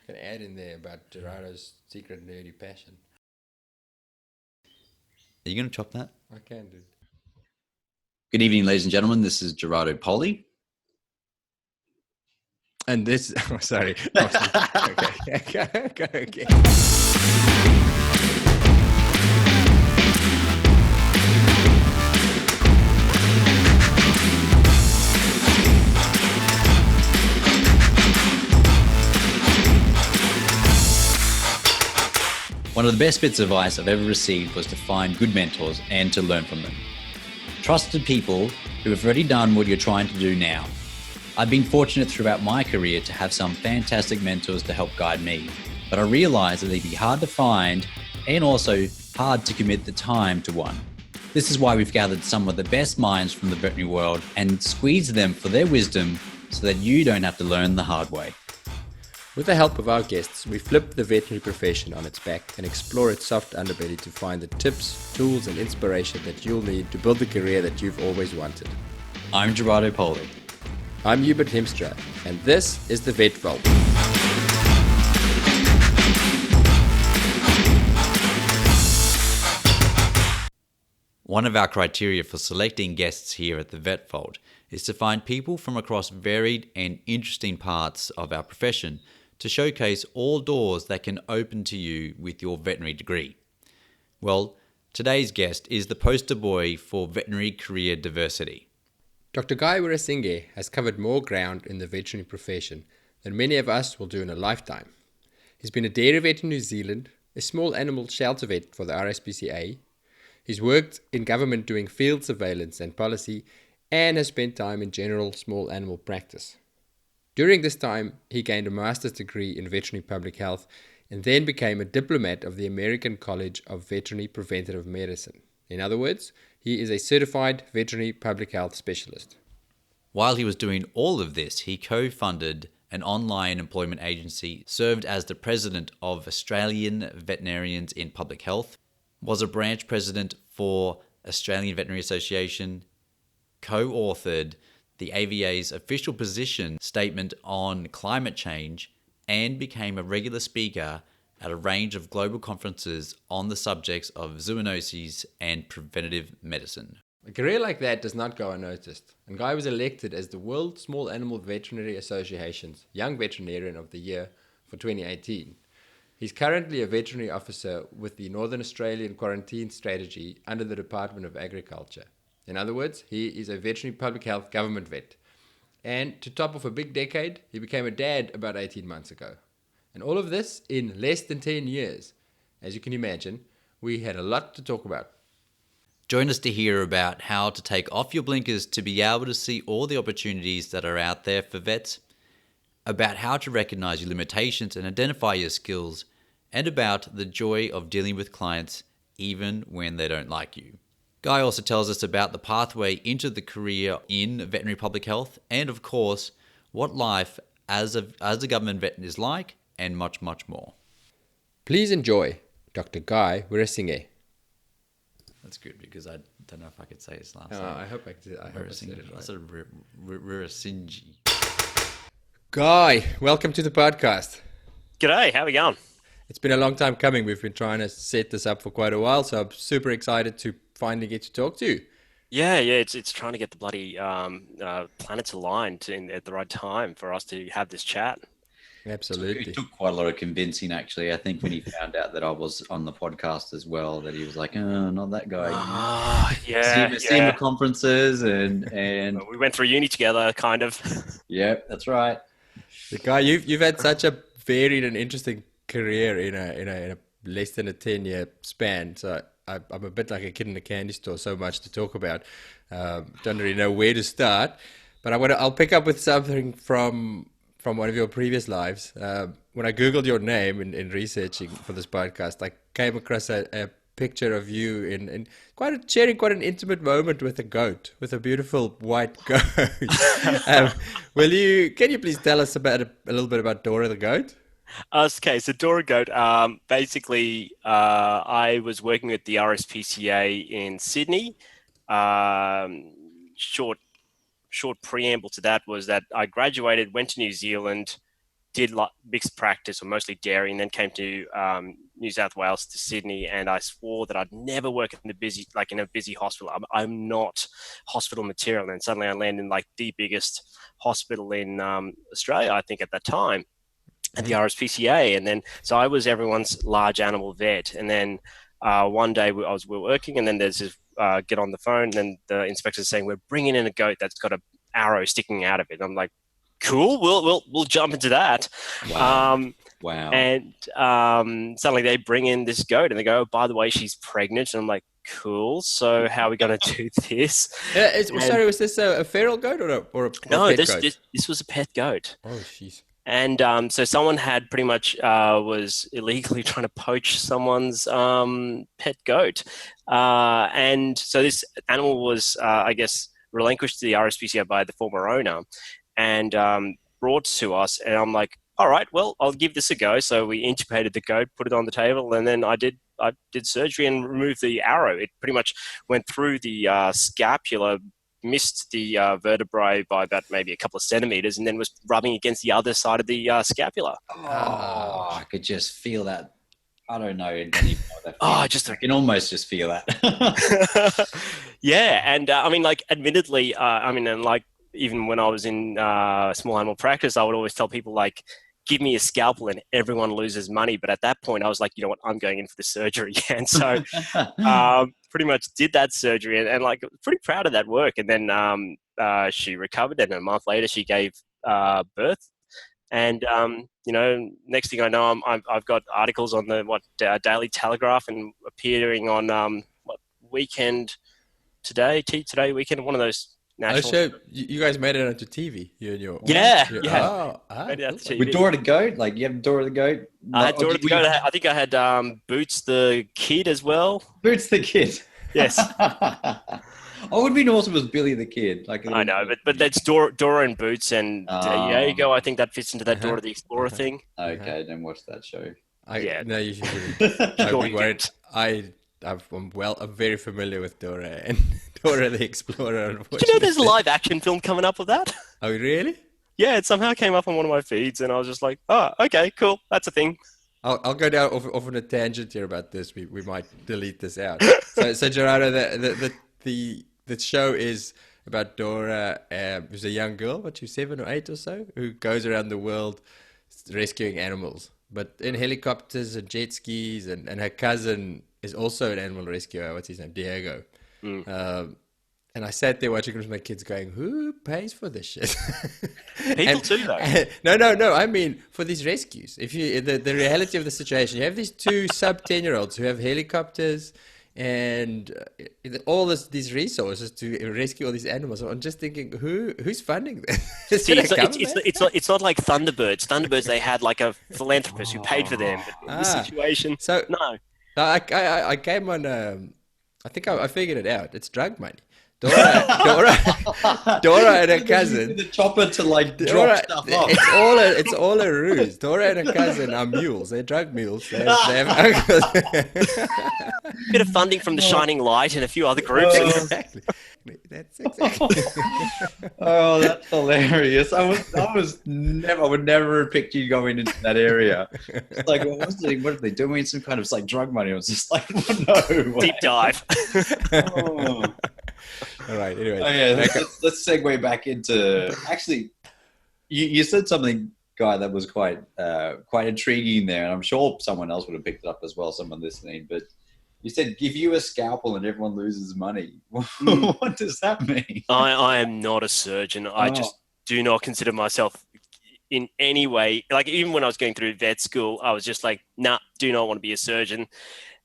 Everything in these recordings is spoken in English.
I can add in there about Gerardo's secret nerdy passion. Are you going to chop that? I can, dude. Good evening, ladies and gentlemen. This is Gerardo Poli. And this, oh, sorry. Okay. One of the best bits of advice I've ever received was to find good mentors and to learn from them. Trusted people who have already done what you're trying to do now. I've been fortunate throughout my career to have some fantastic mentors to help guide me, but I realized that they'd be hard to find and also hard to commit the time to one. This is why we've gathered some of the best minds from the veterinary world and squeezed them for their wisdom so that you don't have to learn the hard way. With the help of our guests, we flip the veterinary profession on its back and explore its soft underbelly to find the tips, tools, and inspiration that you'll need to build the career that you've always wanted. I'm Gerardo Poli. I'm Hubert Hemstra, and this is the Vet Vault. One of our criteria for selecting guests here at the Vet Vault is to find people from across varied and interesting parts of our profession to showcase all doors that can open to you with your veterinary degree. Well, today's guest is the poster boy for veterinary career diversity. Dr. Guy Weerasinghe has covered more ground in the veterinary profession than many of us will do in a lifetime. He's been a dairy vet in New Zealand, a small animal shelter vet for the RSPCA. He's worked in government doing field surveillance and policy, and has spent time in general small animal practice. During this time, he gained a master's degree in Veterinary Public Health and then became a diplomate of the American College of Veterinary Preventative Medicine. In other words, he is a certified veterinary public health specialist. While he was doing all of this, he co-funded an online employment agency, served as the president of Australian Veterinarians in Public Health, was a branch president for Australian Veterinary Association, co-authored the AVA's official position statement on climate change, and became a regular speaker at a range of global conferences on the subjects of zoonoses and preventative medicine. A career like that does not go unnoticed, and Guy was elected as the World Small Animal Veterinary Association's Young Veterinarian of the Year for 2018. He's currently a veterinary officer with the Northern Australian Quarantine Strategy under the Department of Agriculture. In other words, he is a veterinary public health government vet. And to top off a big decade, he became a dad about 18 months ago. And all of this in less than 10 years. As you can imagine, we had a lot to talk about. Join us to hear about how to take off your blinkers to be able to see all the opportunities that are out there for vets, about how to recognize your limitations and identify your skills, and about the joy of dealing with clients even when they don't like you. Guy also tells us about the pathway into the career in veterinary public health and, of course, what life as a government vet is like, and much, much more. Please enjoy Dr. Guy Weerasinghe. That's good because I don't know if I could say his last name. I hope I said it right. I said Weerasinghe. Guy, welcome to the podcast. G'day, how are we going? It's been a long time coming. We've been trying to set this up for quite a while, so I'm super excited to finally get to talk to you. Yeah, it's trying to get the bloody planets aligned at the right time for us to have this chat. Absolutely. It took quite a lot of convincing, actually. I think when he found out that I was on the podcast as well, that he was like, "Oh, not that guy." See him at conferences and we went through uni together, kind of. Yeah, that's right. The Guy, you've had such a varied and interesting career in a less than a 10-year span. So I'm a bit like a kid in a candy store. So much to talk about. Don't really know where to start, but I'll pick up with something from one of your previous lives. When I Googled your name in researching for this podcast, I came across a picture of you in sharing quite an intimate moment with a goat, with a beautiful white goat. Can you please tell us a little bit about Dora the goat? Okay, so Dora Goat, basically, I was working at the RSPCA in Sydney. Short preamble to that was that I graduated, went to New Zealand, did like mixed practice or mostly dairy, and then came to New South Wales to Sydney, and I swore that I'd never work in a busy hospital. I'm not hospital material, and suddenly I land in like the biggest hospital in Australia, I think at that time, at the RSPCA, and then so I was everyone's large animal vet, and then one day we were working, and then there's this get on the phone, and then the inspector's saying we're bringing in a goat that's got an arrow sticking out of it. And I'm like, cool, we'll jump into that. Wow. And suddenly they bring in this goat, and they go, oh, by the way, she's pregnant. And I'm like, cool. So how are we going to do this? Sorry, was this a feral goat or a pet goat? This was a pet goat. Oh, jeez. And so someone had pretty much was illegally trying to poach someone's pet goat. And so this animal was, I guess, relinquished to the RSPCA by the former owner and brought to us. And I'm like, all right, well, I'll give this a go. So we intubated the goat, put it on the table, and then I did surgery and removed the arrow. It pretty much went through the scapula, missed the vertebrae by about maybe a couple of centimeters, and then was rubbing against the other side of the scapula. Oh, I could just feel that. I don't know. I can almost just feel that. Yeah, and I mean, like, admittedly, and like even when I was in small animal practice, I would always tell people like, give me a scalpel and everyone loses money. But at that point I was like, you know what, I'm going in for the surgery. And so pretty much did that surgery and like pretty proud of that work. And then she recovered, and a month later she gave birth. And, next thing I know, I've got articles on the Daily Telegraph and appearing on Weekend Today, Weekend, one of those national. So you guys made it onto TV. You and your yeah. Made it onto TV. With Dora the Goat, like you have Dora the Goat. I had Dora the Goat. I think I had Boots the Kid as well. Boots the Kid. Yes. I would be awesome as Billy the Kid. Like I know, but that's Dora and Boots, and there you go. I think that fits into that Dora the Explorer thing. Okay, then watch that show. No, you should. I'm very familiar with Dora and Dora the Explorer. Did you know there's a live action film coming up of that? Oh, really? Yeah, it somehow came up on one of my feeds, and I was just like, oh, okay, cool, that's a thing. I'll go down off on a tangent here about this. We might delete this out. So Gerardo, the show is about Dora, who's a young girl, she's 7 or 8 or so, who goes around the world rescuing animals, but in helicopters and jet skis, and her cousin is also an animal rescuer. What's his name? Diego. And I sat there watching with my kids going, who pays for this shit? People do though. No. I mean, for these rescues, if you the reality of the situation, you have these 2 sub-10-year-olds who have helicopters and all these resources to rescue all these animals. I'm just thinking, who's funding this? See, it's not like Thunderbirds. Thunderbirds, they had like a philanthropist who paid for them. But in this situation, so no. I came on. I think I figured it out. It's drug money. Dora and her cousin. The chopper to like drop stuff off. It's all a ruse. Dora and her cousin are mules. They're drug mules. They have uncles. Bit of funding from the Shining Light and a few other groups. Exactly. That's exactly. Oh, that's hilarious. I would never have picked you going into that area. It's like, what are they doing? Some kind of like drug money. I was just like, no. Deep dive. All right. Anyway, let's segue back into. Actually, you said something, Guy, that was quite intriguing there, and I'm sure someone else would have picked it up as well. Someone listening, but you said give you a scalpel and everyone loses money. What does that mean? I am not a surgeon. I just do not consider myself in any way. Like even when I was going through vet school, I was just like, nah, do not want to be a surgeon.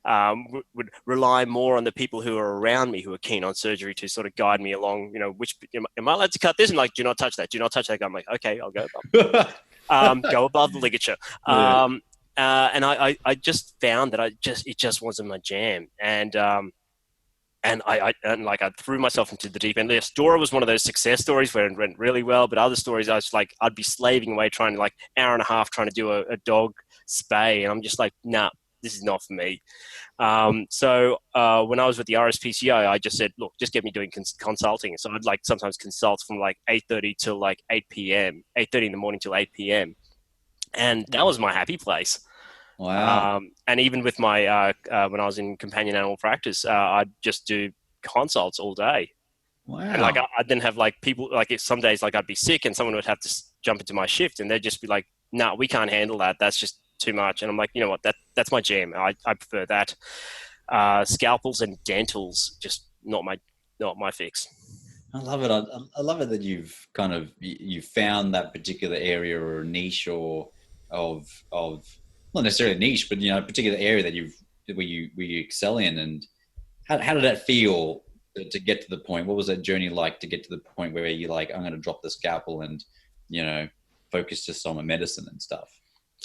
Would rely more on the people who are around me who are keen on surgery to sort of guide me along, which am I allowed to cut this? And like, do not touch that. Do not touch that. I'm like, okay, I'll go above. Go above the ligature. And I just found that it just wasn't my jam. And I threw myself into the deep end. Yes, Dora was one of those success stories where it went really well, but other stories I was like, I'd be slaving away trying to like hour and a half trying to do a dog spay. And I'm just like, nah, this is not for me. So when I was with the RSPCA, I just said, look, just get me doing consulting. So I'd like sometimes consult from like 8:30 till like 8 p.m., 8:30 in the morning till 8 p.m. And that was my happy place. Wow. And even with my when I was in companion animal practice, I'd just do consults all day. And like Wow. I'd then have like people like if some days like I'd be sick and someone would have to jump into my shift and they'd just be like, "No, we can't handle that. That's just too much." And I'm like, you know what? That's my jam. I prefer that. Scalpels and dentals just not my fix. I love it. I love it that you've kind of you found that particular area or niche or of not necessarily niche, but a particular area that where you excel in. And how did that feel to get to the point? What was that journey like to get to the point where you're like, I'm going to drop the scalpel and focus just on my medicine and stuff?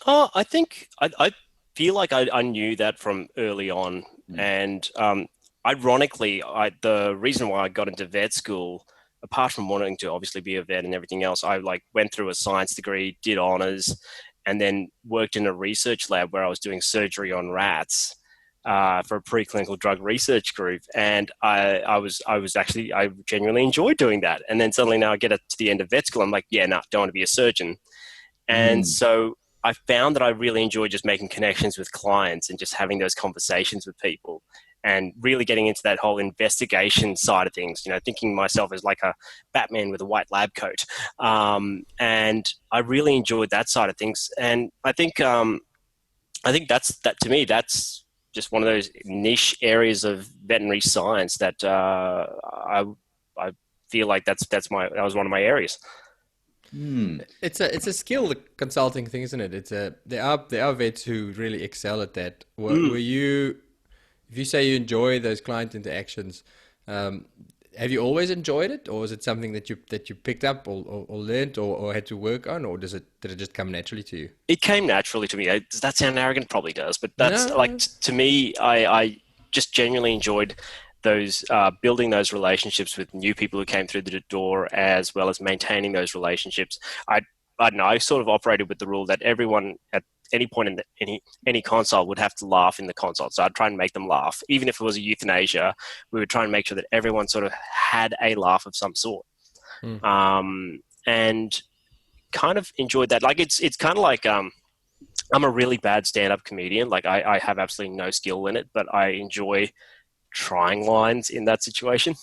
Oh, I think I feel like I knew that from early on, Mm. and ironically, the reason why I got into vet school, apart from wanting to obviously be a vet and everything else, I like went through a science degree, did honors, and then worked in a research lab where I was doing surgery on rats. For a preclinical drug research group, and I genuinely enjoyed doing that. And then suddenly now I get to the end of vet school, I'm like, yeah, no, don't want to be a surgeon. And Mm. so I found that I really enjoy just making connections with clients and just having those conversations with people and really getting into that whole investigation side of things, thinking myself as like a Batman with a white lab coat. And I really enjoyed that side of things. And I think that to me, that's just one of those niche areas of veterinary science that I feel like that was one of my areas. Mm. It's a skill, the consulting thing, isn't it? There are vets who really excel at that. Were Mm. you, if you say you enjoy those client interactions, um, have you always enjoyed it, or is it something that you picked up or learned or had to work on, or did it just come naturally to you? It came naturally to me. Does that sound arrogant? Probably does, but that's like No. to me. I just genuinely enjoyed those building those relationships with new people who came through the door, as well as maintaining those relationships. I I don't know. I sort of operated with the rule that everyone at any point in any consult would have to laugh in the consult. So I'd try and make them laugh, even if it was a euthanasia. We would try and make sure that everyone sort of had a laugh of some sort. Hmm. And kind of enjoyed that. Like it's kind of like I'm a really bad stand-up comedian. Like I have absolutely no skill in it, but I enjoy trying lines in that situation.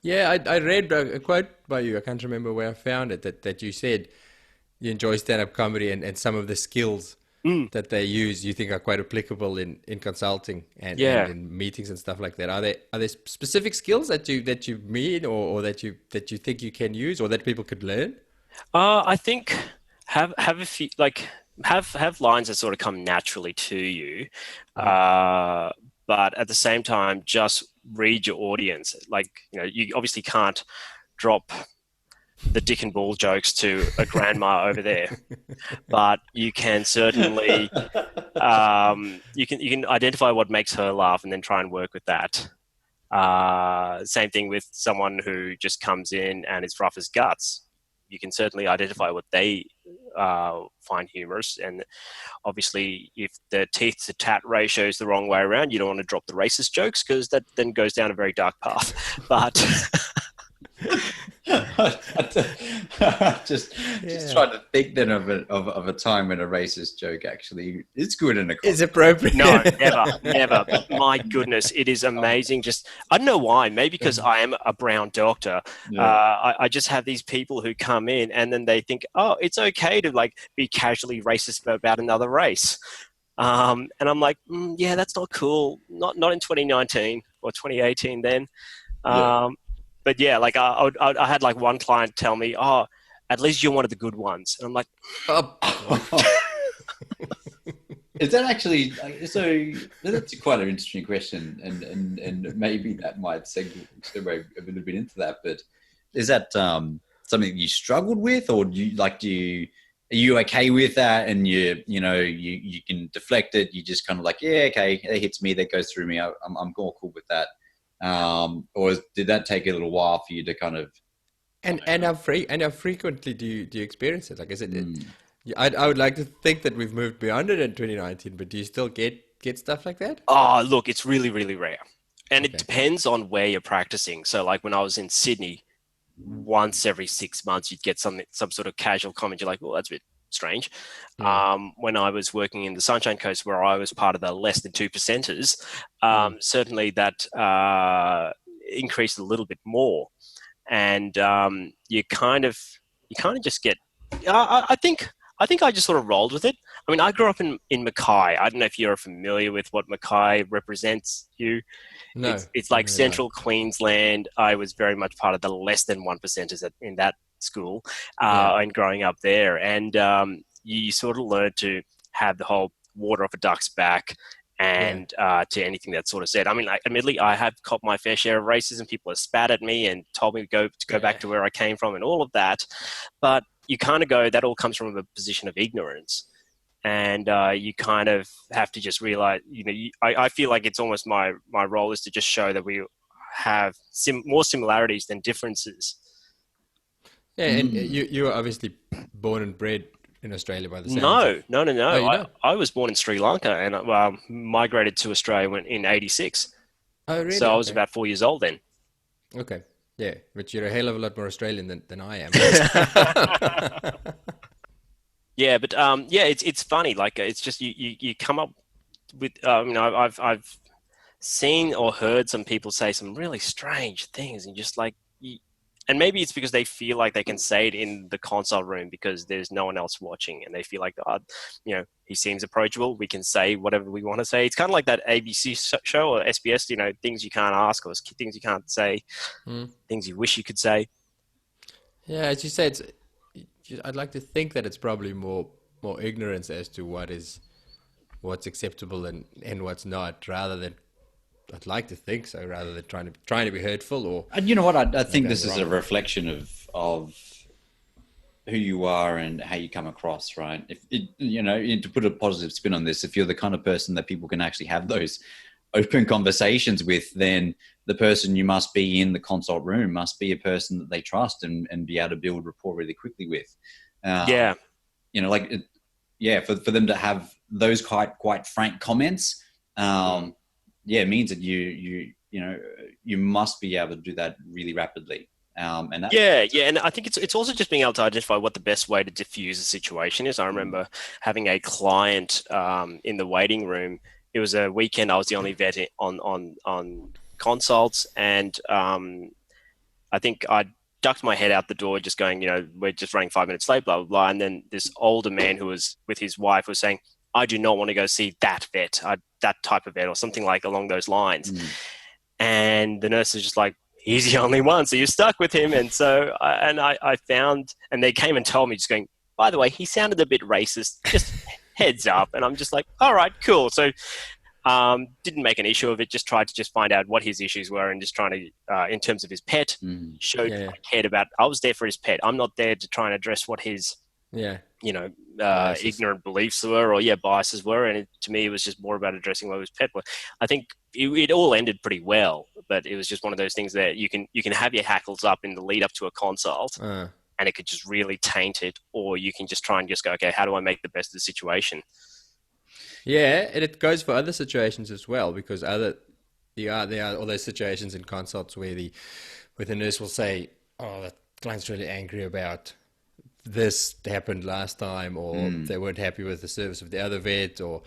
Yeah, I read a quote by you. I can't remember where I found it, that you said you enjoy stand-up comedy, and some of the skills Mm, that they use you think are quite applicable in consulting and yeah. in meetings and stuff like that. Are there specific skills that you mean, or that you think you can use, or that people could learn? I think have a few like have lines that sort of come naturally to you, Uh-huh. uh, but at the same time, just read your audience. Like you obviously can't drop the dick and ball jokes to a grandma over there, but you can certainly you can identify what makes her laugh and then try and work with that. Same thing with someone who just comes in and is rough as guts. You can certainly identify what they find humorous, and obviously, if the teeth to tat ratio is the wrong way around, you don't want to drop the racist jokes because that then goes down a very dark path. But just Yeah, trying to think then of a time when a racist joke actually is good in a is context. no, appropriate. never, never. But my goodness, it is amazing. Just I don't know why. Maybe because I am a brown doctor. Yeah. I just have these people who come in and then they think, oh, it's okay to like be casually racist about another race. And I'm like, yeah, that's not cool. Not in 2019 or 2018 then. Yeah. Um, but yeah, like I had like one client tell me, oh, at least you're one of the good ones. And I'm like, Oh, Is that actually so? That's quite an interesting question, and maybe that might segue a little bit into that. But is that something you struggled with, or are you okay with that, and you can deflect it? You just kind of like, yeah, okay, that hits me, that goes through me. I'm all cool with that. Or did that take a little while for you to kind of? and how frequently do you experience it? Like, is it? Mm, I would like to think that we've moved beyond it in 2019, but do you still get stuff like that? oh, look, it's really, really rare. And it Okay. depends on where you're practicing. So like when I was in Sydney, once every 6 months, you'd get some sort of casual comment. You're like, well, that's a bit strange. When I was working in the Sunshine Coast, where I was part of the less than 2%ers, certainly that increased a little bit more. And you kind of just get. I think I just sort of rolled with it. I mean, I grew up in Mackay. I don't know if you're familiar with what Mackay represents. No, it's like central Queensland. I was very much part of the less than 1%ers in that school, and growing up there, and you sort of learn to have the whole water off a duck's back. And to anything that's sort of said. I mean, admittedly, I have copped my fair share of racism. People have spat at me and told me to go back to where I came from and all of that. But you kind of go, that all comes from a position of ignorance. And you kind of have to just realize, I feel like it's almost my role is to just show that we have more similarities than differences. Yeah, and you were obviously born and bred in Australia by the same. No. I was born in Sri Lanka and migrated to Australia in '86. Oh, really? So I was about 4 years old then. Okay. Yeah, but you're a hell of a lot more Australian than I am. Yeah, but it's funny. Like it's just you come up with. I've seen or heard some people say some really strange things, and just like. And maybe it's because they feel like they can say it in the consult room because there's no one else watching, and they feel like, he seems approachable. We can say whatever we want to say. It's kind of like that ABC show or SBS, things you can't ask or things you can't say, things you wish you could say. Yeah, as you said, I'd like to think that it's probably more ignorance as to what's acceptable and what's not, rather than. I'd like to think so, rather than trying to be hurtful or. And you know what? I think this is a reflection of who you are and how you come across, right? If to put a positive spin on this, if you're the kind of person that people can actually have those open conversations with, then the person you must be in the consult room must be a person that they trust and be able to build rapport really quickly with. For them to have those quite frank comments. It means that you must be able to do that really rapidly. And I think it's also just being able to identify what the best way to diffuse a situation is. I remember having a client in the waiting room. It was a weekend. I was the only vet on consults, and I think I ducked my head out the door, just going, we're just running 5 minutes late, blah blah blah. And then this older man who was with his wife was saying, I do not want to go see that vet, that type of vet, or something like along those lines. And the nurse is just like, he's the only one, so you're stuck with him. And so, I found, and they came and told me, just going, by the way, he sounded a bit racist, just heads up. And I'm just like, all right, cool. So didn't make an issue of it, just tried to find out what his issues were, and just trying to, in terms of his pet, showed I cared about. I was there for his pet. I'm not there to try and address what his ignorant beliefs were or biases were, and to me it was just more about addressing what his pet was. I think it all ended pretty well, but it was just one of those things that you can have your hackles up in the lead up to a consult, and it could just really taint it, or you can just try and just go, okay, how do I make the best of the situation? Yeah, and it goes for other situations as well, because there are all those situations in consults where the nurse will say, oh, that client's really angry about this happened last time, or they weren't happy with the service of the other vet, or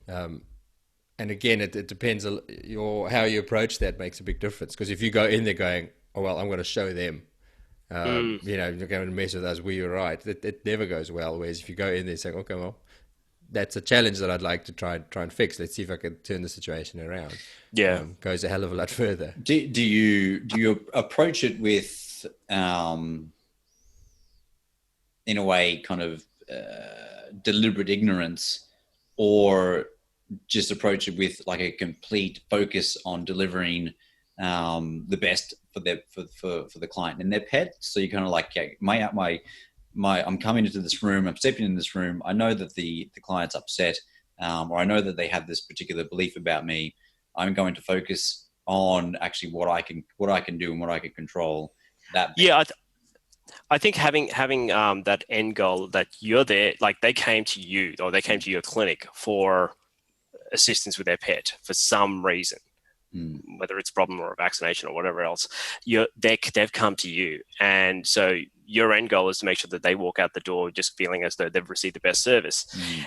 and again it depends how you approach that makes a big difference, because if you go in there going, oh well, I'm going to show them you're going to mess with us, we were right, it never goes well. Whereas if you go in there saying, okay, well, that's a challenge that I'd like to try and fix, let's see if I can turn the situation around, goes a hell of a lot further. Do you approach it with in a way, kind of deliberate ignorance, or just approach it with like a complete focus on delivering the best for the client and their pet? So you kind of like, I'm coming into this room, I'm stepping in this room, I know that the client's upset, or I know that they have this particular belief about me. I'm going to focus on actually what I can do and what I can control. That I think having that end goal, that you're there, like they came to you or they came to your clinic for assistance with their pet for some reason. whether it's a problem or a vaccination or whatever else, they've come to you. And so your end goal is to make sure that they walk out the door just feeling as though they've received the best service.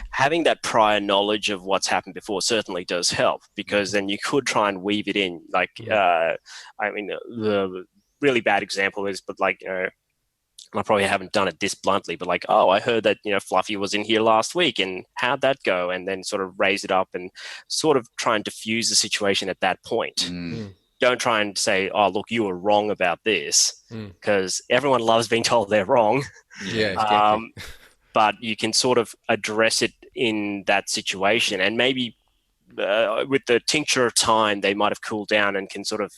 Having that prior knowledge of what's happened before certainly does help, because then you could try and weave it in. Like, I mean, the really bad example is, but like, I probably haven't done it this bluntly, but like, oh, I heard that, Fluffy was in here last week, and how'd that go? And then sort of raise it up and sort of try and diffuse the situation at that point. Don't try and say, oh, look, you were wrong about this, because everyone loves being told they're wrong. Yeah, exactly. But you can sort of address it in that situation. And maybe with the tincture of time, they might have cooled down and can sort of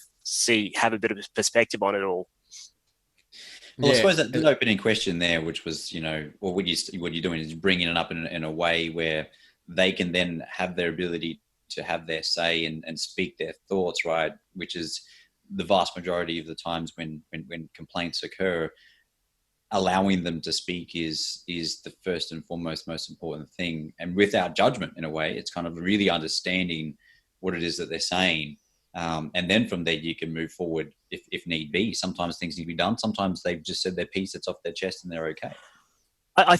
have a bit of perspective on it all. Well, I suppose that the opening question there, which was, what you're doing is bringing it up in a way where they can then have their ability to have their say and speak their thoughts, right? Which is the vast majority of the times when complaints occur, allowing them to speak is the first and foremost most important thing. And without judgment, in a way, it's kind of really understanding what it is that they're saying. And then from there, you can move forward if need be. Sometimes things need to be done. Sometimes they've just said their piece, it's off their chest, and they're okay. I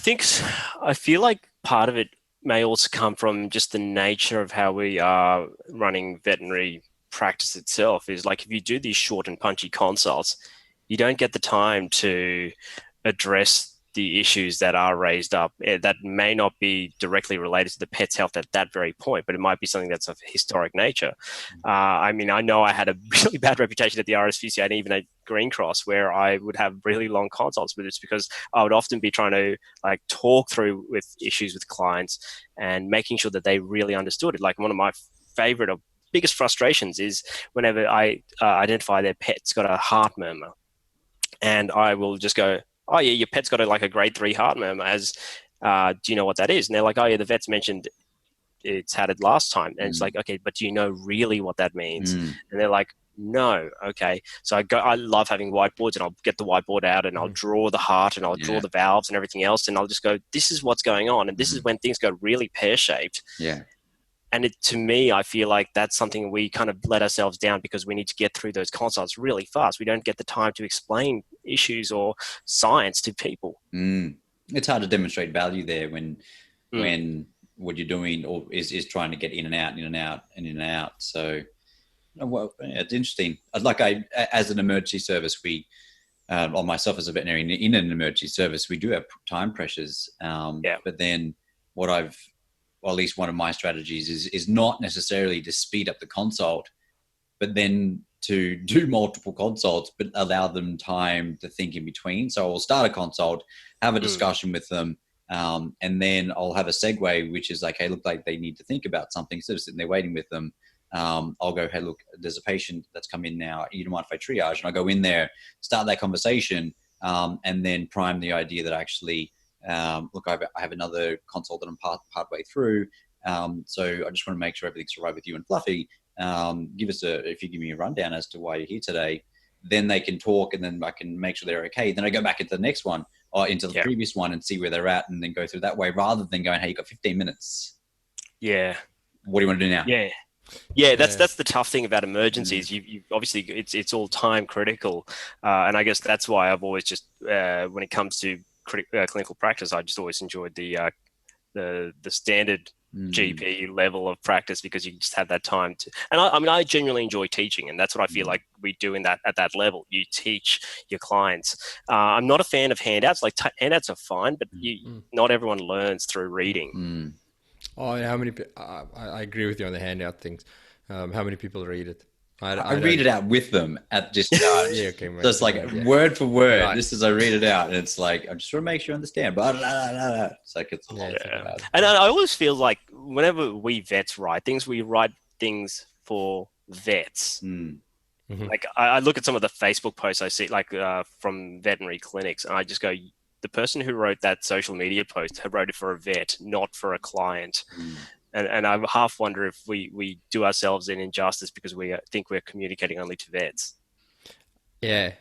feel like part of it may also come from just the nature of how we are running veterinary practice itself. Is like, if you do these short and punchy consults, you don't get the time to address the issues that are raised up that may not be directly related to the pet's health at that very point, but it might be something that's of historic nature. I mean, I know I had a really bad reputation at the RSPCA and even at Green Cross, where I would have really long consults, but it's because I would often be trying to like talk through with issues with clients and making sure that they really understood it. Like, one of my favorite or biggest frustrations is whenever I identify their pet's got a heart murmur, and I will just go, oh yeah, your pet's got a grade 3 heart murmur. Do you know what that is? And they're like, oh yeah, the vet's mentioned it's had it last time. And it's like, okay, but do you know really what that means? And they're like, no. Okay. So I love having whiteboards, and I'll get the whiteboard out and I'll draw the heart and I'll draw the valves and everything else. And I'll just go, this is what's going on. And this is when things go really pear-shaped. Yeah. And to me, I feel like that's something we kind of let ourselves down because we need to get through those consults really fast. We don't get the time to explain issues or science to people. It's hard to demonstrate value there when what you're doing or is trying to get in and out. So, well, it's interesting. As an emergency service, or myself as a veterinarian in an emergency service, we do have time pressures. But then at least one of my strategies is not necessarily to speed up the consult, but then to do multiple consults, but allow them time to think in between. So I'll start a consult, have a discussion with them, and then I'll have a segue, which is like, hey, look, like they need to think about something. So sitting there waiting with them, I'll go, hey, look, there's a patient that's come in now. You don't mind if I triage? And I'll go in there, start that conversation, and then prime the idea that actually, look, I have another consult that I'm partway through. So I just want to make sure everything's all right with you and Fluffy. If you give me a rundown as to why you're here today, then they can talk, and then I can make sure they're okay. Then I go back into the next one or into the previous one and see where they're at, and then go through that way rather than going, hey, you got 15 minutes. Yeah. What do you want to do now? Yeah, that's the tough thing about emergencies. You obviously it's all time critical, and I guess that's why I've always just when it comes to clinical practice, I just always enjoyed the standard GP level of practice, because you just have that time to. And I genuinely enjoy teaching, and that's what I feel like we do at that level. You teach your clients. I'm not a fan of handouts. Like handouts are fine, but not everyone learns through reading. Oh, how many? I agree with you on the handout things. How many people read it? I read it out with them at just just like right, word for word. Right. Just as I read it out, and it's like I just want to make sure you understand. Blah, blah, blah, blah. It's like it's And I always feel like whenever we vets write things, we write things for vets. Like I look at some of the Facebook posts I see, like from veterinary clinics, and I just go, the person who wrote that social media post wrote it for a vet, not for a client. And I half wonder if we do ourselves an injustice because we think we're communicating only to vets. Yeah.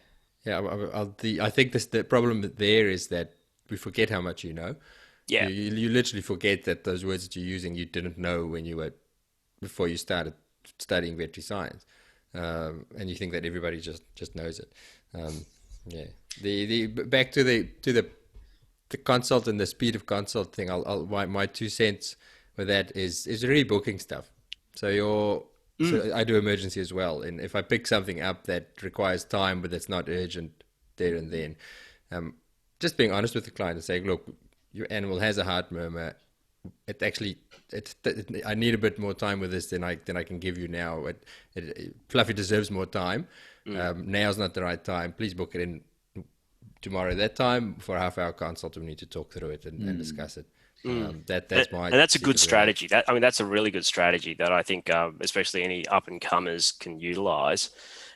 I think the problem there is that we forget how much you know. Yeah. You literally forget that those words that you're using you didn't know before you started studying veterinary science. and you think that everybody just knows it. Yeah. The back to the consult and the speed of consult thing. My 2 cents with that is rebooking stuff. So I do emergency as well, and if I pick something up that requires time but that's not urgent there and then, just being honest with the client and saying, look, your animal has a heart murmur. I need a bit more time with this than I can give you now. Fluffy deserves more time. Now's not the right time. Please book it in tomorrow that time for a half-hour consult. We need to talk through it and discuss it. That's my, and that's a good strategy. That's a really good strategy that I think, especially any up and comers can utilize.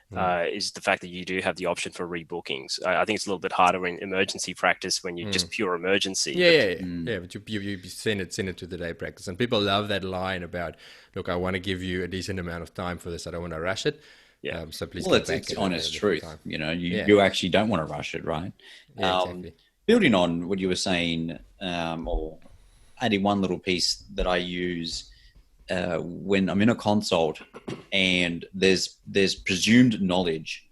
Is the fact that you do have the option for rebookings. I think it's a little bit harder in emergency practice when you're just pure emergency. Yeah. But you send it to the day practice, and people love that line about, look, I want to give you a decent amount of time for this. I don't want to rush it. Yeah. So please. Well, it's honest truth. You actually don't want to rush it, right? Yeah, exactly. Building on what you were saying, or adding one little piece that I use. When I'm in a consult and there's presumed knowledge,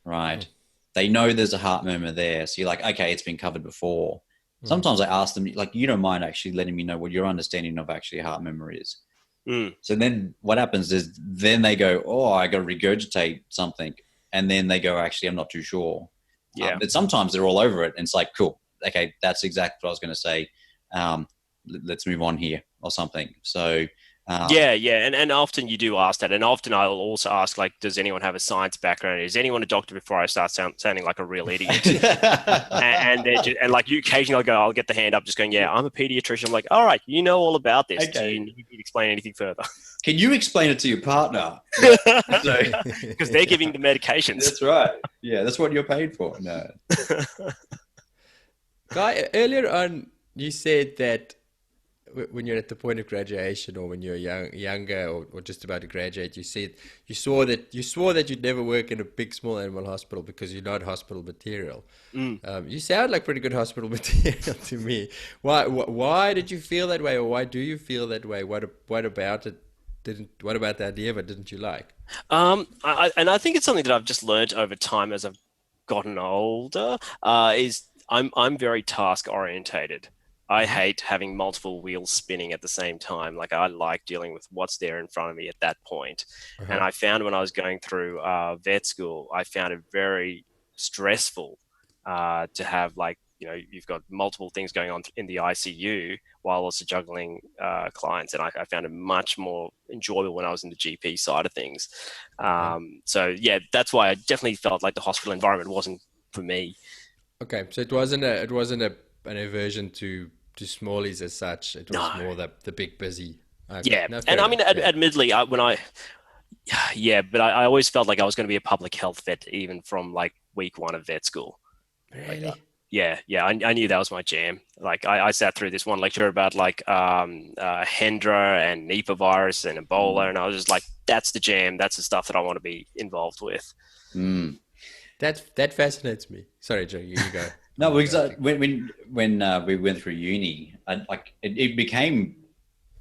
right? They know there's a heart murmur there. So you're like, okay, it's been covered before. Sometimes I ask them, like, you don't mind actually letting me know what your understanding of actually a heart murmur is. So then what happens is then they go, oh, I got to regurgitate something. And then they go, actually, I'm not too sure. But sometimes they're all over it. And it's like, cool. Okay, that's exactly what I was going to say. Let's move on here or something. So... and often you do ask that, and often I'll also ask, like, does anyone have a science background? Is anyone a doctor before I start sounding like a real idiot? and like, you occasionally I'll get the hand up, just going, yeah, I'm a pediatrician. I'm like, all right, you know all about this. Okay. Do you need me to explain anything further? Can you explain it to your partner? Because they're giving the medications. That's right. Yeah, that's what you're paid for. No. Guy, earlier on, you said that when you're at the point of graduation, or when you're younger or just about to graduate, you swore that you'd never work in a big small animal hospital because you're not hospital material. You sound like pretty good hospital material to me. Why did you feel that way, or why do you feel that way? What about it what about the idea of it didn't you like? I think it's something that I've just learned over time as I've gotten older. Is I'm very task orientated. I hate having multiple wheels spinning at the same time. Like, I like dealing with what's there in front of me at that point. And I found when I was going through vet school, I found it very stressful to have, like, you've got multiple things going on in the ICU while also juggling clients. And I found it much more enjoyable when I was in the GP side of things. So yeah, that's why I definitely felt like the hospital environment wasn't for me. Okay, so it wasn't an aversion to smallies as such. It was more the big busy. Okay. Yeah, and I mean, admittedly, but I always felt like I was going to be a public health vet even from like week one of vet school. Really? I knew that was my jam. Like, I sat through this one lecture about like Hendra and Nipah virus and Ebola, and I was just like, that's the jam. That's the stuff that I want to be involved with. That fascinates me. Sorry, Joe, you go. No, because when we went through uni, it became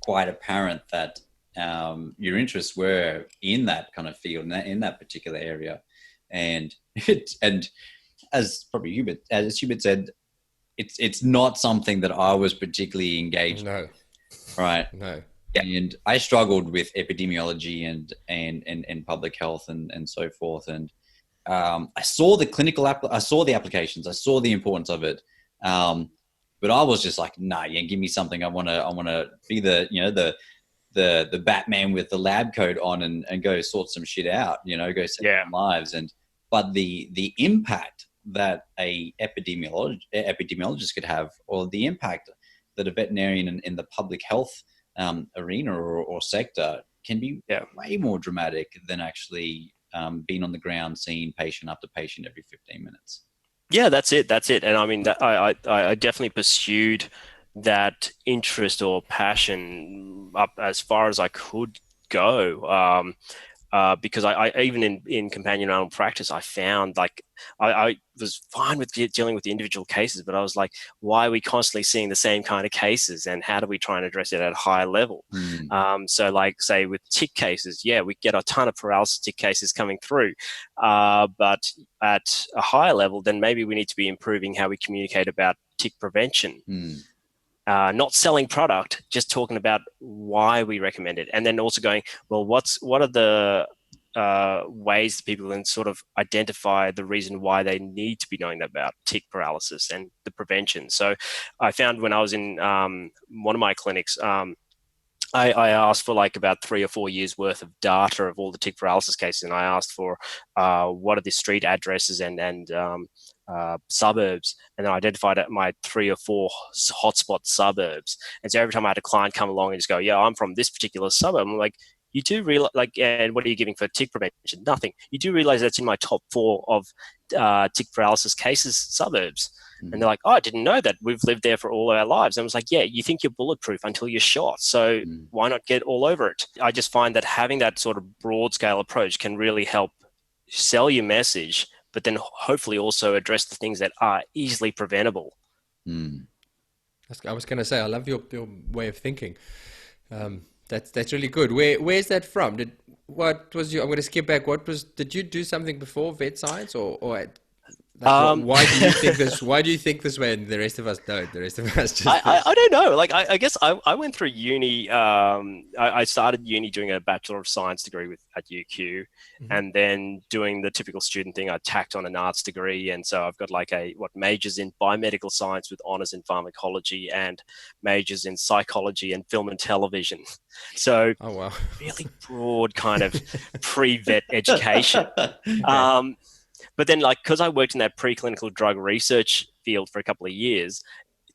quite apparent that your interests were in that kind of field, in that particular area, and as Hubert said, it's not something that I was particularly engaged. No, right? No. And I struggled with epidemiology and public health and so forth, and I saw the I saw the applications, I saw the importance of it, but I was just like, nah, give me something. I want to be the Batman with the lab coat on and go sort some shit out, go save some lives. But the impact that a epidemiologist could have, or the impact that a veterinarian in the public health arena or sector can be way more dramatic than actually being on the ground, seeing patient after patient every 15 minutes. Yeah, that's it. And I mean, I definitely pursued that interest or passion up as far as I could go. because I even in companion animal practice, I found like I was fine with dealing with the individual cases, but I was like, why are we constantly seeing the same kind of cases, and how do we try and address it at a higher level? So like say with tick cases, yeah, we get a ton of paralysis tick cases coming through, but at a higher level, then maybe we need to be improving how we communicate about tick prevention. Not selling product, just talking about why we recommend it, and then also going, well, what are the ways that people can sort of identify the reason why they need to be knowing about tick paralysis and the prevention. So I found when I was in one of my clinics, I asked for like about 3 or 4 years worth of data of all the tick paralysis cases, and I asked for what are the street addresses and suburbs, and then I identified my 3 or 4 hotspot suburbs. And so every time I had a client come along and just go, yeah, I'm from this particular suburb, I'm like, you do realize, like, and what are you giving for tick prevention? Nothing. You do realize that's in my top 4 of tick paralysis cases suburbs. And they're like, oh, I didn't know that. We've lived there for all our lives. And I was like, yeah, you think you're bulletproof until you're shot. So why not get all over it? I just find that having that sort of broad scale approach can really help sell your message, but then hopefully also address the things that are easily preventable. I was going to say, I love your way of thinking. That's really good. Where's that from? I'm going to skip back. Did you do something before vet science or why do you think this? Why do you think this way, and the rest of us don't? The rest of us just. I don't know. Like I guess I went through uni. I started uni doing a Bachelor of Science degree at UQ, and then doing the typical student thing. I tacked on an arts degree, and so I've got like majors in biomedical science with honors in pharmacology, and majors in psychology and film and television. So really broad kind of pre-vet education. But then, like, because I worked in that preclinical drug research field for a couple of years,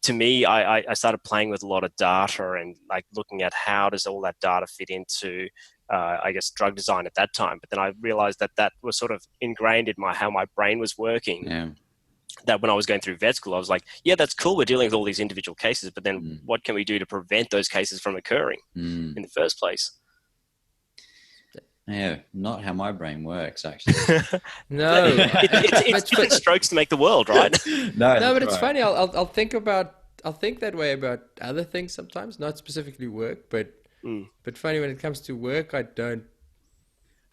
to me, I started playing with a lot of data and like looking at how does all that data fit into, I guess, drug design at that time. But then I realized that was sort of ingrained in how my brain was working. Yeah. That when I was going through vet school, I was like, yeah, that's cool. We're dealing with all these individual cases, but then what can we do to prevent those cases from occurring in the first place? Yeah, not how my brain works, actually. No, it's different strokes to make the world, right? No, but it's funny. I'll think that way about other things sometimes, not specifically work, but funny when it comes to work, I don't.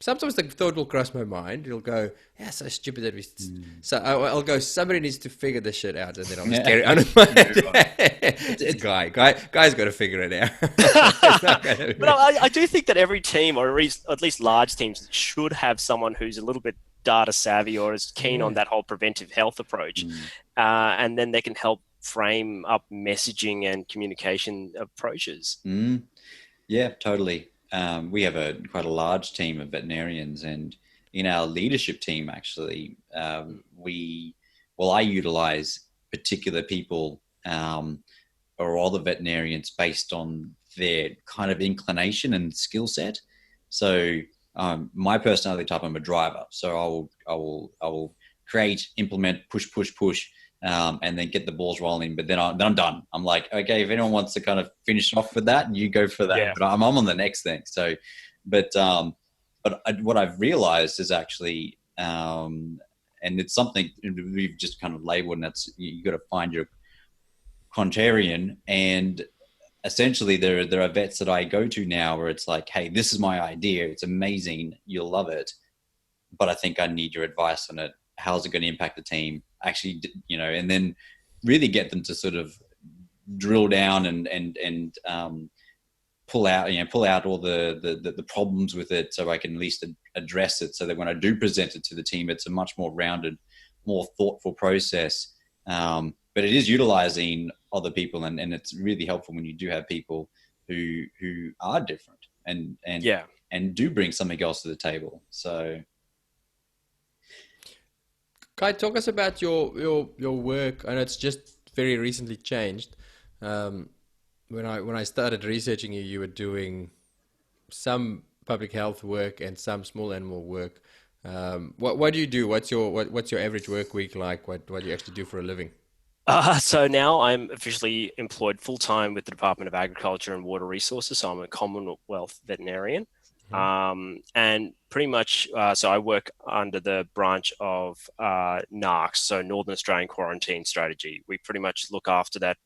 Sometimes the thought will cross my mind. It'll go, yeah, so stupid that we. So I'll go, somebody needs to figure this shit out, and then I'll just carry on with my day. It's Guy's got to figure it out. But I do think that every team, or at least large teams, should have someone who's a little bit data savvy or is keen on that whole preventive health approach, and then they can help frame up messaging and communication approaches. Yeah, totally. We have quite a large team of veterinarians, and in our leadership team, actually, I utilize particular people or all the veterinarians based on their kind of inclination and skill set. So my personality type, I'm a driver, so I will create, implement, push, and then get the balls rolling. But then I'm done. I'm like, okay, if anyone wants to kind of finish off with that, you go for that. Yeah. But I'm on the next thing. So, but what I've realized is actually, and it's something we've just kind of labeled, and that's you got to find your contrarian. And essentially, there are vets that I go to now where it's like, hey, this is my idea. It's amazing. You'll love it. But I think I need your advice on it. How's it going to impact the team? Actually, and then really get them to sort of drill down and pull out all the problems with it, so I can at least address it, so that when I do present it to the team, it's a much more rounded, more thoughtful process. But it is utilizing other people, and it's really helpful when you do have people who are different and do bring something else to the table. So. Guy, talk us about your work. I know it's just very recently changed. When I started researching you, you were doing some public health work and some small animal work. What do you do? What's your average work week like? What do you actually do for a living? So now I'm officially employed full-time with the Department of Agriculture and Water Resources. So I'm a Commonwealth veterinarian. And pretty much, so I work under the branch of NARCS, so Northern Australian Quarantine Strategy. We pretty much look after that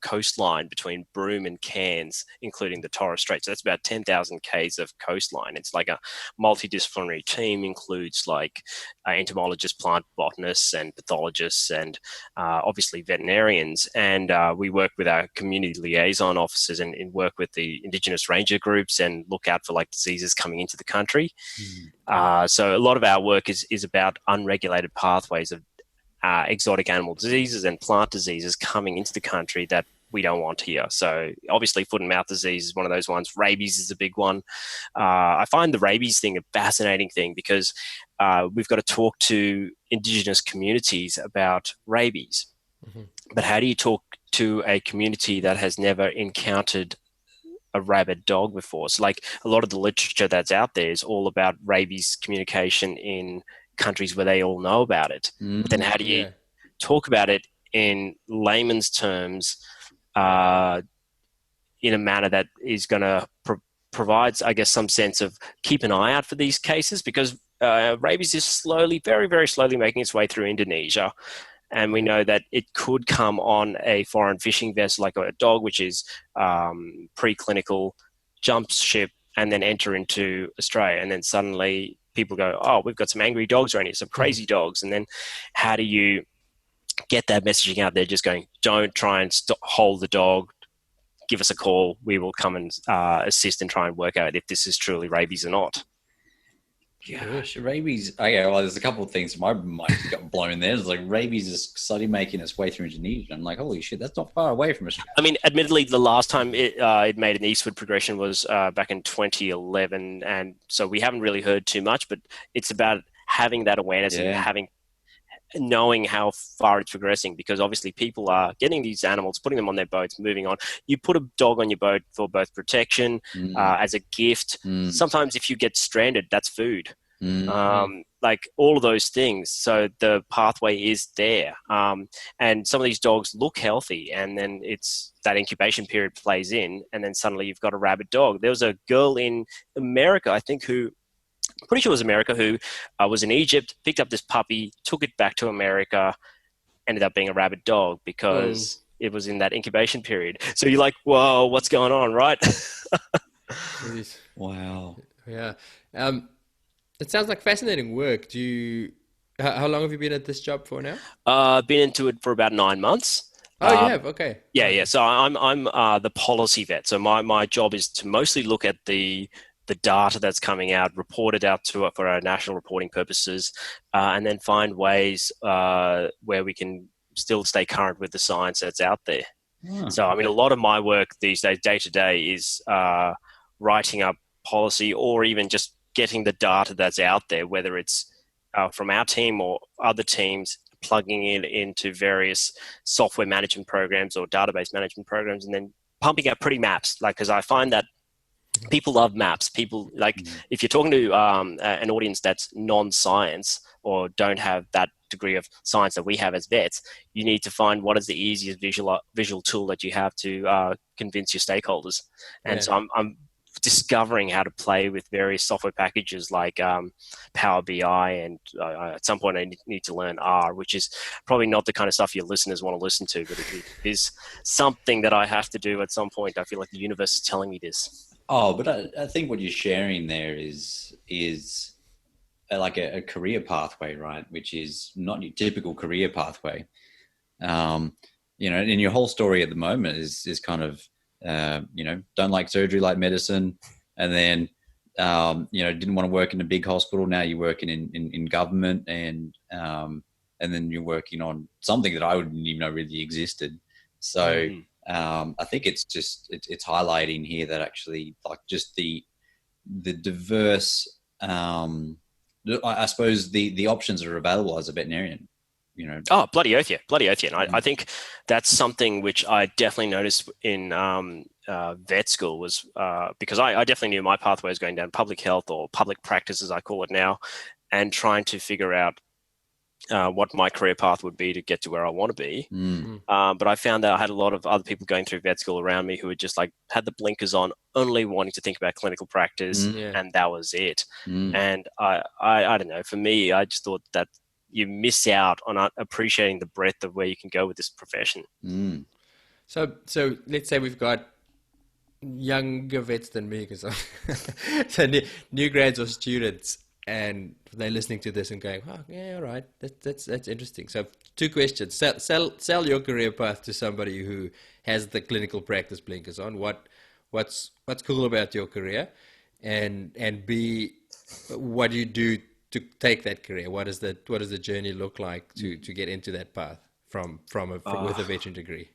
coastline between Broome and Cairns, including the Torres Strait. So that's about 10,000 k's of coastline. It's like a multidisciplinary team, includes like entomologists, plant botanists, and pathologists, and obviously veterinarians. And we work with our community liaison officers and work with the Indigenous ranger groups and look out for like diseases coming into the country. So a lot of our work is about unregulated pathways of exotic animal diseases and plant diseases coming into the country that we don't want here. So obviously foot and mouth disease is one of those ones. Rabies is a big one. I find the rabies thing a fascinating thing because we've got to talk to Indigenous communities about rabies. But how do you talk to a community that has never encountered a rabid dog before? So like a lot of the literature that's out there is all about rabies communication in countries where they all know about it. But then how do you talk about it in layman's terms in a manner that is going to provides, I guess, some sense of keep an eye out for these cases, because rabies is slowly, very, very slowly making its way through Indonesia. And we know that it could come on a foreign fishing vessel, like a dog, which is preclinical, jumps ship, and then enter into Australia. And then suddenly people go, oh, we've got some angry dogs around here, some crazy dogs. And then how do you get that messaging out there? Just going, don't try and hold the dog, give us a call. We will come and assist and try and work out if this is truly rabies or not. Gosh, rabies. Okay, well, there's a couple of things. My mind just got blown there. It's like rabies is slowly making its way through Indonesia. I'm like, holy shit, that's not far away from Australia. I mean, admittedly, the last time it made an eastward progression was back in 2011, and so we haven't really heard too much. But it's about having that awareness and knowing how far it's progressing, because obviously people are getting these animals, putting them on their boats, moving on. You put a dog on your boat for both protection, as a gift. Sometimes if you get stranded, that's food. Like all of those things. So the pathway is there. And some of these dogs look healthy, and then it's that incubation period plays in, and then suddenly you've got a rabid dog. There was a girl in America, I think, pretty sure it was America, who was in Egypt, picked up this puppy, took it back to America, ended up being a rabid dog because it was in that incubation period. So you're like, whoa, what's going on, right? Wow. Yeah. It sounds like fascinating work. How long have you been at this job for now? I've been into it for about 9 months. Oh, you have? Okay. Yeah. So I'm the policy vet. So my job is to mostly look at the data that's coming out, report it out for our national reporting purposes, and then find ways where we can still stay current with the science that's out there. So, I mean, a lot of my work these days, day to day, is writing up policy, or even just getting the data that's out there, whether it's from our team or other teams, plugging it into various software management programs or database management programs, and then pumping out pretty maps. Like, because I find that people love maps. People like, if you're talking to an audience that's non-science or don't have that degree of science that we have as vets, you need to find what is the easiest visual tool that you have to convince your stakeholders. And so I'm discovering how to play with various software packages like Power BI, and at some point I need to learn R, which is probably not the kind of stuff your listeners want to listen to, but it is something that I have to do at some point. I feel like the universe is telling me this. Oh, but I think what you're sharing there is like a career pathway, right? Which is not your typical career pathway. And your whole story at the moment is kind of, don't like surgery, like medicine, and then, didn't want to work in a big hospital. Now you're working in government, and then you're working on something that I wouldn't even know really existed. So I think it's highlighting here that actually, like, just the diverse, I suppose the options that are available as a veterinarian. Oh, bloody oath, yeah. And I think that's something which I definitely noticed in vet school was because I definitely knew my pathway was going down public health, or public practice as I call it now, and trying to figure out what my career path would be to get to where I want to be. Mm. But I found that I had a lot of other people going through vet school around me who had just like had the blinkers on, only wanting to think about clinical practice, and that was it. And I don't know, for me, I just thought that you miss out on appreciating the breadth of where you can go with this profession. So let's say we've got younger vets than me, because so new grads or students, and they're listening to this and going, "Oh, yeah, all right, that's interesting." So, two questions: sell your career path to somebody who has the clinical practice blinkers on. What's cool about your career, and B, what do you do to take that career? What does the journey look like to get into that path with a veteran degree?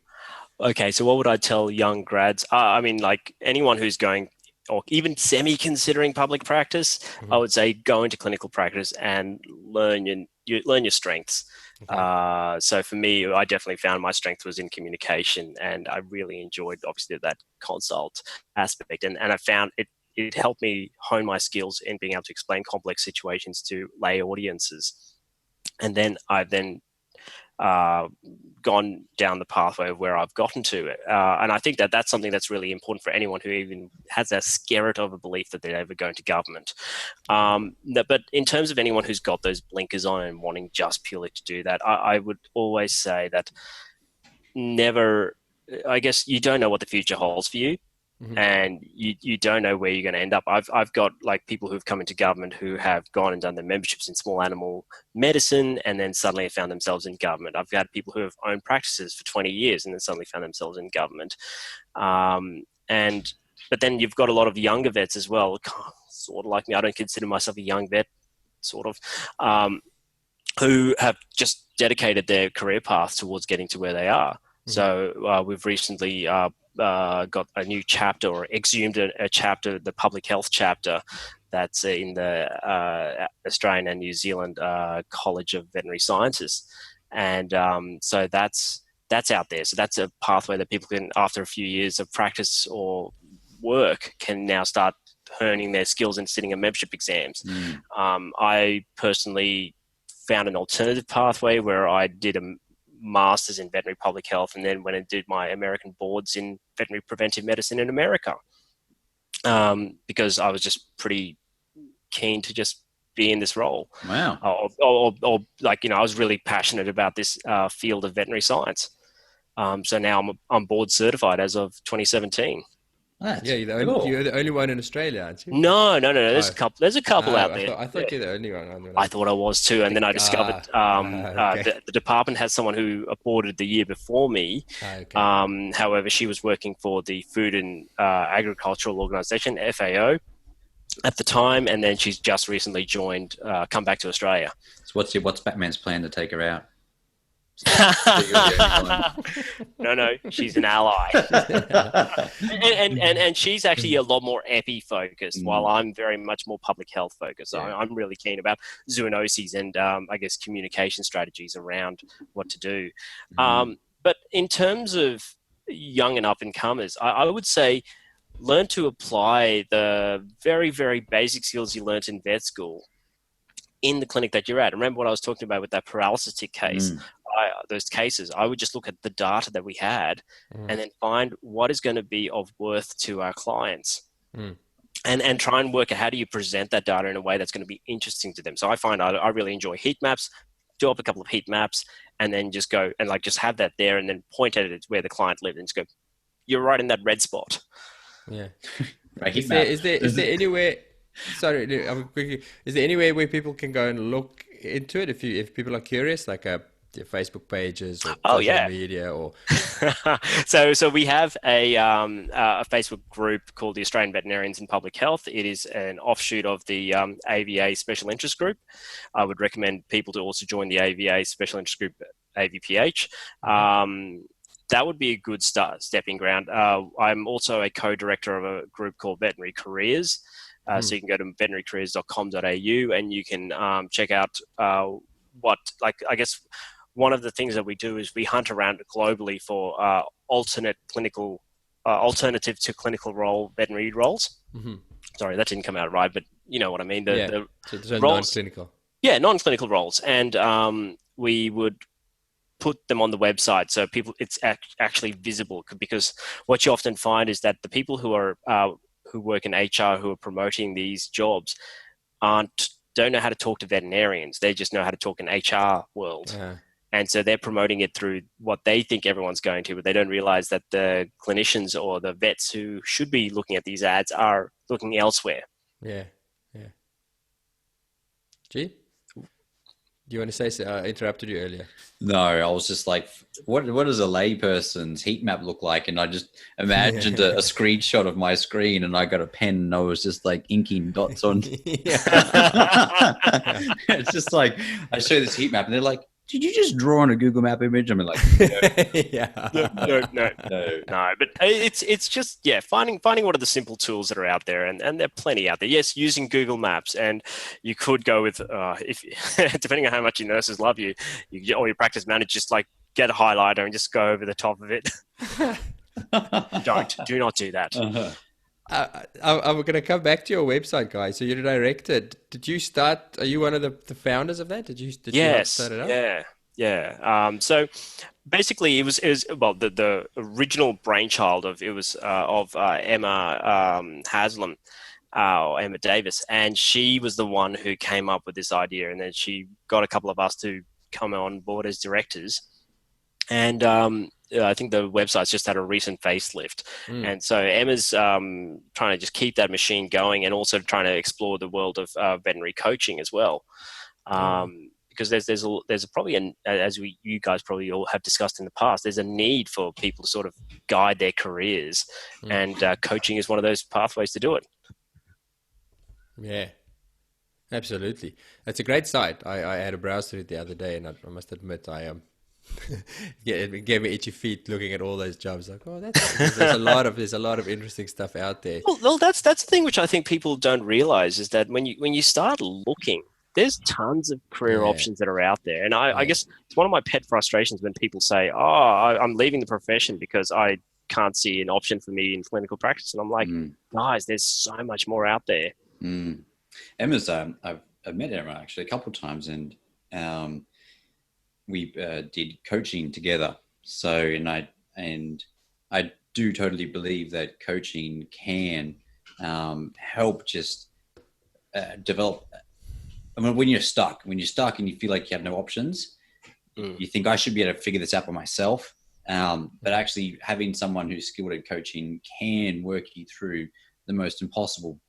Okay, so what would I tell young grads? I mean, like anyone who's going or even semi-considering public practice, I would say go into clinical practice and learn your strengths. So for me, I definitely found my strength was in communication, and I really enjoyed obviously that consult aspect, and I found it helped me hone my skills in being able to explain complex situations to lay audiences. And then I've gone down the pathway of where I've gotten to it. And I think that that's something that's really important for anyone who even has a skerrit of a belief that they're ever going to government. But in terms of anyone who's got those blinkers on and wanting just purely to do that, I would always say that I guess you don't know what the future holds for you. And you don't know where you're going to end up. I've got like people who've come into government who have gone and done their memberships in small animal medicine and then suddenly have found themselves in government. I've had people who have owned practices for 20 years and then suddenly found themselves in government. But then you've got a lot of younger vets as well, sort of like me. I don't consider myself a young vet, sort of, who have just dedicated their career path towards getting to where they are. So we've recently got a new chapter, or exhumed a chapter, the public health chapter, that's in the Australian and New Zealand College of Veterinary Sciences. And so that's out there. So that's a pathway that people can, after a few years of practice or work, can now start honing their skills and sitting in membership exams. I personally found an alternative pathway where I did a master's in veterinary public health and then went and did my American boards in veterinary preventive medicine in America, because I was just pretty keen to just be in this role. Wow. Or like, I was really passionate about this field of veterinary science. So now I'm board certified as of 2017. That's You're the only one in Australia, aren't you? No. There's a couple out there. I thought you're the only one. I thought I was too, and then I discovered the department had someone who boarded the year before me. However, she was working for the Food and Agricultural Organization (FAO) at the time, and then she's just recently come back to Australia. So what's Batman's plan to take her out? No, she's an ally. and she's actually a lot more epi focused, while I'm very much more public health focused. So I'm really keen about zoonoses and I guess communication strategies around what to do. But in terms of young and up and comers, I would say learn to apply the very, very basic skills you learnt in vet school in the clinic that you're at. Remember what I was talking about with that paralysis tick case? Those cases, I would just look at the data that we had and then find what is going to be of worth to our clients, and try and work out how do you present that data in a way that's going to be interesting to them. So I find I really enjoy heat maps, do up a couple of heat maps, and then just go and just have that there and then point at it where the client lived and just go, you're right in that red spot. Yeah. Right. Is there anywhere? Sorry, I'm quickly. Is there anywhere where people can go and look into it if people are curious, like your Facebook pages or social media, or so we have a Facebook group called the Australian Veterinarians in Public Health. It is an offshoot of the AVA Special Interest Group. I would recommend people to also join the AVA Special Interest Group, AVPH. That would be a good stepping ground. I'm also a co-director of a group called Veterinary Careers. So you can go to veterinarycareers.com.au and you can check out I guess one of the things that we do is we hunt around globally for alternative to clinical role veterinary roles. Sorry, that didn't come out right, but you know what I mean. The so roles, non-clinical. Yeah, non-clinical roles, and we would put them on the website so people it's actually visible, because what you often find is that the people who are who work in HR who are promoting these jobs don't know how to talk to veterinarians. They just know how to talk in HR world. And so they're promoting it through what they think everyone's going to, but they don't realize that the clinicians or the vets who should be looking at these ads are looking elsewhere. Yeah. Gee? Do you want to say so? I interrupted you earlier. No, I was just like, what does a layperson's heat map look like? And I just imagined a screenshot of my screen, and I got a pen, and I was just like inking dots on. It's just like, I show this heat map, and they're like, did you just draw on a Google Map image? I'm like, no. No. But it's just, finding what are the simple tools that are out there, and there are plenty out there. Yes, using Google Maps, and you could go with if depending on how much your nurses love you, or your practice manager, just like get a highlighter and just go over the top of it. Do not do that. I'm going to come back to your website, guys. So you're the director. Did you start? Are you one of the founders of that? Did you start it up? Yeah. So basically, it was well, the original brainchild of Emma Haslam, or Emma Davis, and she was the one who came up with this idea, and then she got a couple of us to come on board as directors, and I think the website's just had a recent facelift. And so Emma's trying to just keep that machine going, and also trying to explore the world of veterinary coaching as well. Because there's probably as you guys probably all have discussed in the past, there's a need for people to sort of guide their careers, and coaching is one of those pathways to do it. Yeah, absolutely. It's a great site. I had a browse through it the other day, and I must admit it gave me itchy feet looking at all those jobs. Like, oh, there's a lot of interesting stuff out there. Well, that's the thing which I think people don't realize, is that when you start looking, there's tons of career options that are out there. And I guess it's one of my pet frustrations when people say, "Oh, I'm leaving the profession because I can't see an option for me in clinical practice." And I'm like, guys, there's so much more out there. Emma's, I've met Emma actually a couple of times, and we did coaching together. So, and I do totally believe that coaching can help just develop. I mean, when you're stuck and you feel like you have no options, you think, I should be able to figure this out by myself. But actually having someone who's skilled at coaching can work you through the most impossible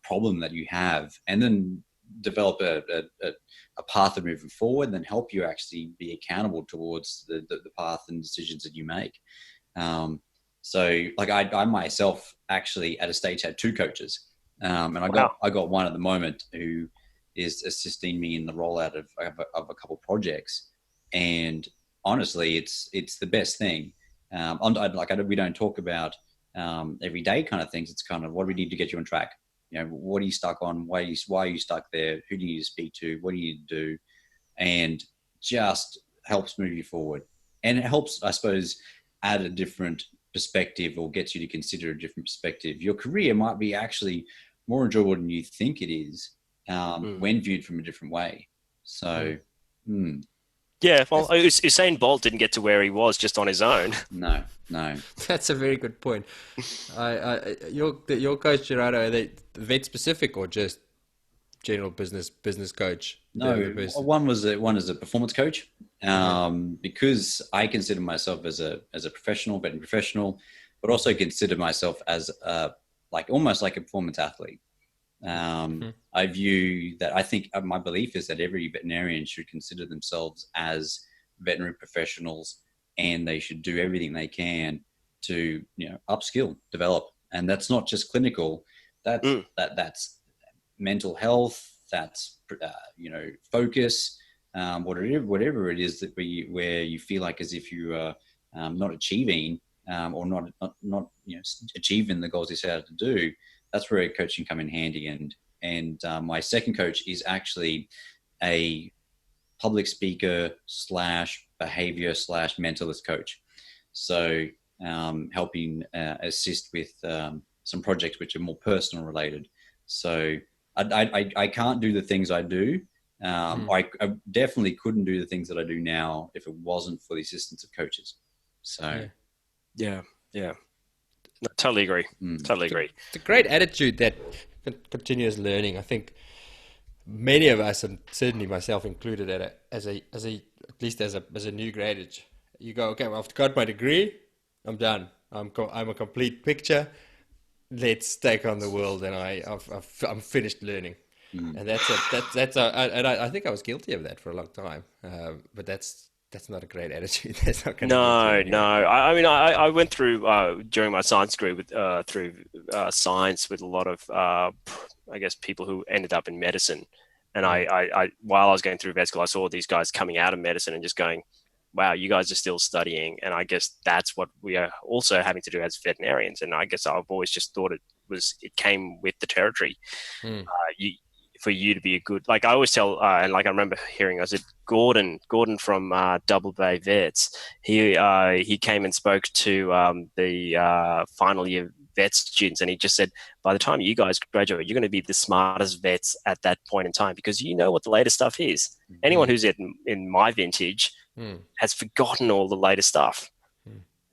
problem that you have, and then develop a path of moving forward, and then help you actually be accountable towards the path and decisions that you make. So like I myself actually at a stage had 2 coaches, and I got one at the moment who is assisting me in the rollout of a couple of projects. And honestly, it's the best thing. We don't talk about everyday kind of things. It's kind of, what do we need to get you on track? You know, what are you stuck on? Why are you stuck there? Who do you need to speak to? What do you need to do? And just helps move you forward. And it helps, I suppose, add a different perspective, or gets you to consider a different perspective. Your career might be actually more enjoyable than you think it is, when viewed from a different way. So, Yeah, well, Usain Bolt didn't get to where he was just on his own. No. That's a very good point. Your coach, Gerardo, are they vet specific or just general business coach? No, one is a performance coach, because I consider myself as a professional, veterinary professional, but also consider myself as almost like a performance athlete. I view that, I think my belief is that every veterinarian should consider themselves as veterinary professionals, and they should do everything they can to, upskill, develop. And that's not just clinical, that's mental health, that's, focus, whatever it is that where you feel like as if you are not achieving, or not achieving the goals you set out to do. That's where coaching come in handy. And my second coach is actually a public speaker / behavior / mentalist coach. So helping assist with some projects which are more personal related. So I can't do the things I do I definitely couldn't do the things that I do now if it wasn't for the assistance of coaches. So, yeah. No, totally agree. Totally agree. It's a great attitude, that continuous learning. I think many of us, and certainly myself included, at least as a new graduate, you go, okay, well, I've got my degree, I'm done. I'm a complete picture. Let's take on the world, and I'm finished learning. And I think I was guilty of that for a long time. But that's not a great attitude. That's not going to get you anywhere. I mean, I went through during my science degree through science with a lot of I guess people who ended up in medicine. And I while I was going through vet school, I saw these guys coming out of medicine and just going, wow, you guys are still studying. And I guess that's what we are also having to do as veterinarians. And I guess I've always just thought it came with the territory. For you to be a good, like I always tell, and like I remember hearing, I said, Gordon from Double Bay Vets, he came and spoke to the final year vet students, and he just said, by the time you guys graduate, you're going to be the smartest vets at that point in time, because you know what the latest stuff is. Anyone who's in my vintage has forgotten all the latest stuff,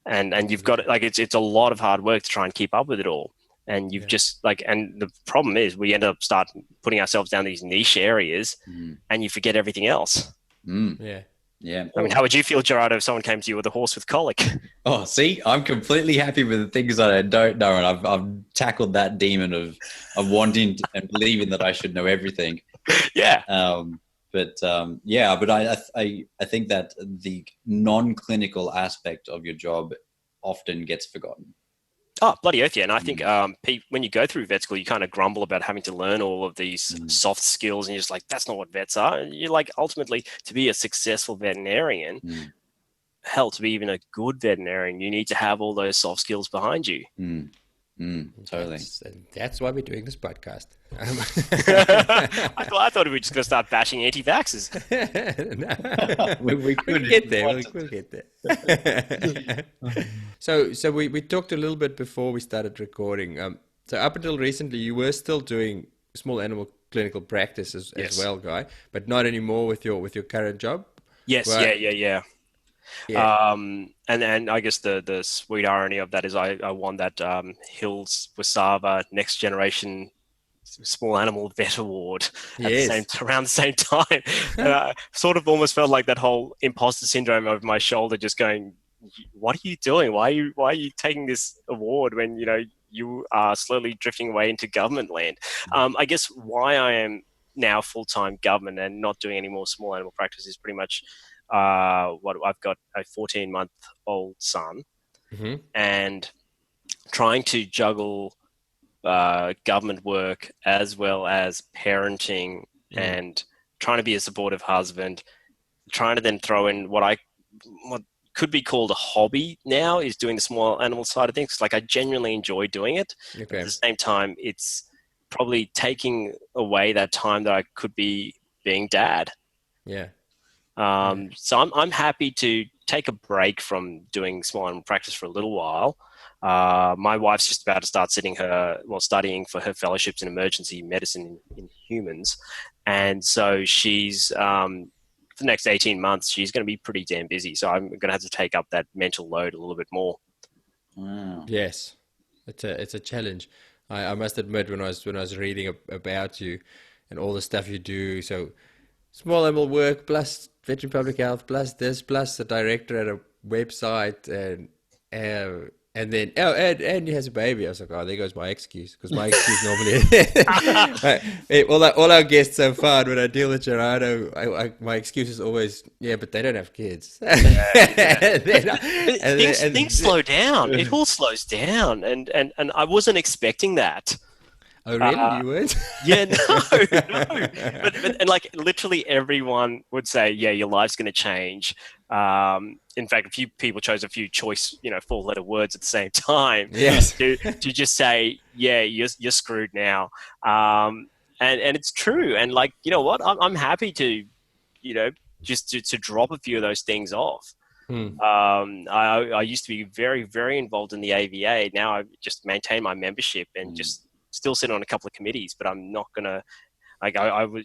and you've got like it's a lot of hard work to try and keep up with it all. And you've just and the problem is we end up putting ourselves down these niche areas, and you forget everything else. Yeah. I mean, how would you feel, Gerardo, if someone came to you with a horse with colic? Oh, see, I'm completely happy with the things that I don't know, and I've tackled that demon of wanting and believing that I should know everything. Yeah. But I think that the non-clinical aspect of your job often gets forgotten. Oh, bloody oath, yeah. And I think when you go through vet school, you kind of grumble about having to learn all of these soft skills, and you're just like, that's not what vets are. And you're like, ultimately, to be a successful veterinarian, hell, to be even a good veterinarian, you need to have all those soft skills behind you. Totally. That's why we're doing this podcast. I thought we were just going to start bashing anti-vaxxers. we could get there. We'll get there. So we talked a little bit before we started recording. So up until recently, you were still doing small animal clinical practice as well, Guy, but not anymore with your current job. Yes. Right? Yeah. And I guess the sweet irony of that is I won that Hills WSAVA Next Generation Small Animal Vet Award around the same time. And I sort of almost felt like that whole imposter syndrome over my shoulder, just going, what are you doing? Why are you taking this award when you are slowly drifting away into government land? I guess why I am now full-time government and not doing any more small animal practice is pretty much what I've got a 14-month-old son, and trying to juggle government work as well as parenting and trying to be a supportive husband, trying to then throw in what could be called a hobby now is doing the small animal side of things. Like I genuinely enjoy doing it. But at the same time, it's probably taking away that time that I could be being dad. Yeah. So I'm happy to take a break from doing small animal practice for a little while. My wife's just about to start studying for her fellowships in emergency medicine in humans. And so she's, for the next 18 months, she's going to be pretty damn busy. So I'm going to have to take up that mental load a little bit more. Wow. Yes. It's a challenge. I must admit, when I was reading about you and all the stuff you do, so small animal work plus Veterinary Public Health plus this plus the director at a website and then and he has a baby. I was like, oh, there goes my excuse, because my excuse normally all our guests so far, when I deal with Gerardo, my excuse is always, but they don't have kids. Things slow down. It all slows down, and I wasn't expecting that. Oh, really? You weren't? Yeah, no. But like literally everyone would say, your life's going to change. In fact, a few people chose a few choice, 4-letter words at the same time. Yes. to just say, you're screwed now. And it's true. And like, you know what? I'm happy to, just to drop a few of those things off. I used to be very, very involved in the AVA. Now I just maintain my membership and just still sit on a couple of committees, but I'm not going to like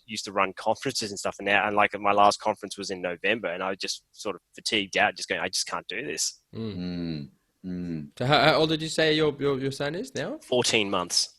used to run conferences and stuff, and now, and like my last conference was in November, and I was just sort of fatigued out, just going, I just can't do this. So how old did you say your son is now? 14 months.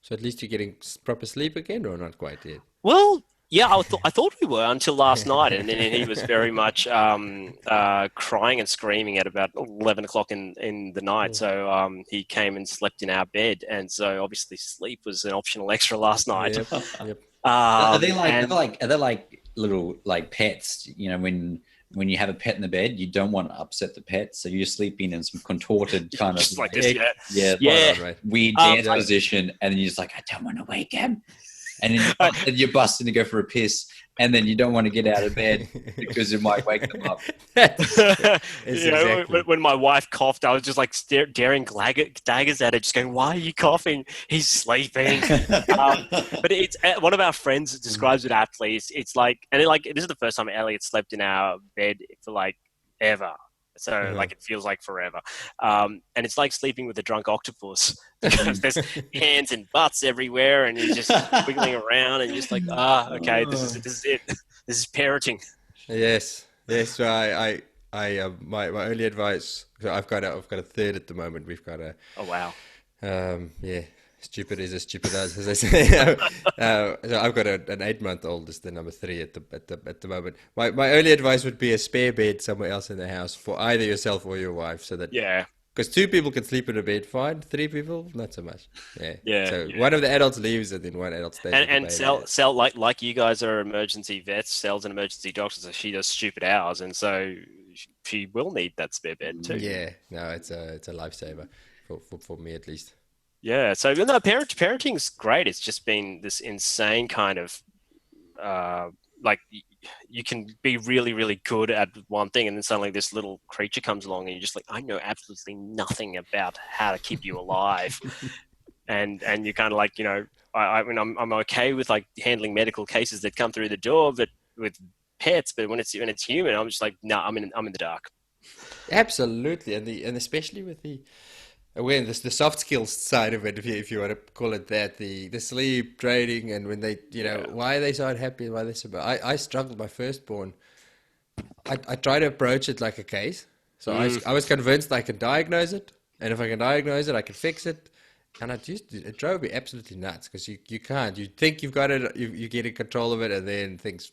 So at least you're getting proper sleep again, or not quite yet? Well, yeah, I thought we were until last night, and then he was very much crying and screaming at about 11 o'clock in the night. So he came and slept in our bed, and so obviously sleep was an optional extra last night. Yep. Are they like little like pets? You know, when you have a pet in the bed, you don't want to upset the pet, so you're sleeping in some contorted kind of like this, right. Weird dance position, and then you're just like, I don't want to wake him. And then you're busting to go for a piss, and then you don't want to get out of bed because it might wake them up. Exactly. When my wife coughed, I was just like daring daggers at her, just going, "Why are you coughing? He's sleeping." But it's one of our friends describes it aptly. It's like, and this is the first time Elliot slept in our bed for like ever. So like it feels like forever. And it's like sleeping with a drunk octopus. There's hands and butts everywhere, and you're just wiggling around, and you're just like, okay, this is it. This is parenting. Yes. So my only advice. So I've got a third at the moment. We've got a. Oh wow. Stupid is as stupid as they say. So I've got an 8-month-old. Is the number 3 at the moment. My only advice would be a spare bed somewhere else in the house for either yourself or your wife, so that because 2 people can sleep in a bed fine, 3 people not so much. So one of the adults leaves, and then one adult stays. And Sel, like you guys are emergency vets, Sel's an emergency doctor, so she does stupid hours, and so she will need that spare bed too. Yeah, no, it's a lifesaver for me at least. Yeah, so no, parenting's great. It's just been this insane kind of like you can be really, really good at one thing, and then suddenly this little creature comes along, and you're just like, I know absolutely nothing about how to keep you alive, and you're kind of like, you know, I mean, I'm okay with like handling medical cases that come through the door, but with pets, but when it's human, I'm just like, no, I'm in the dark. Absolutely, and especially with the. Awareness, the soft skills side of it, if you want to call it that, the sleep training, and when they, why are they so unhappy, why they so bad. I struggled my firstborn. I try to approach it like a case. So I was convinced I can diagnose it, and if I can diagnose it, I can fix it. And it drove me absolutely nuts, because you can't. You think you've got it, you get in control of it, and then things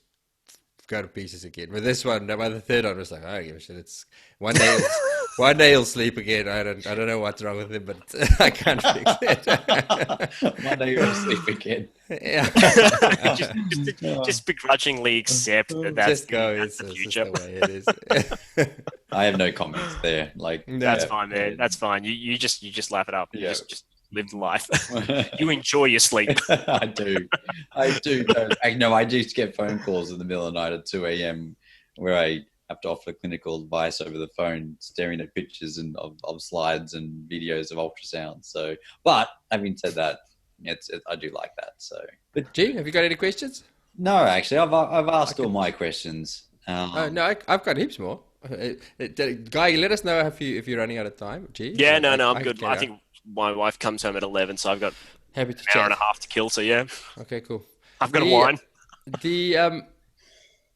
go to pieces again. With this one, by the third one, I was like, I don't give a shit. It's one day. One day he'll sleep again. I don't know what's wrong with him, but I can't fix it. One day he'll sleep again. Yeah. just begrudgingly accept that's the future. Just the way it is. I have no comments there. Like that's fine, man. That's fine. You just laugh it up. You just live life. You enjoy your sleep. I do. I do get phone calls in the middle of the night at 2 a.m. where I have to offer clinical advice over the phone, staring at pictures of slides and videos of ultrasound. So, but having said that, I do like that. So, but G, have you got any questions? No, actually, I've asked all my questions. No, I've got heaps more. Guy, let us know if you're running out of time. G. Yeah, no, I'm good. I think my wife comes home at 11, so I've got an hour and a half to kill. So yeah. Okay, cool. I've got a wine.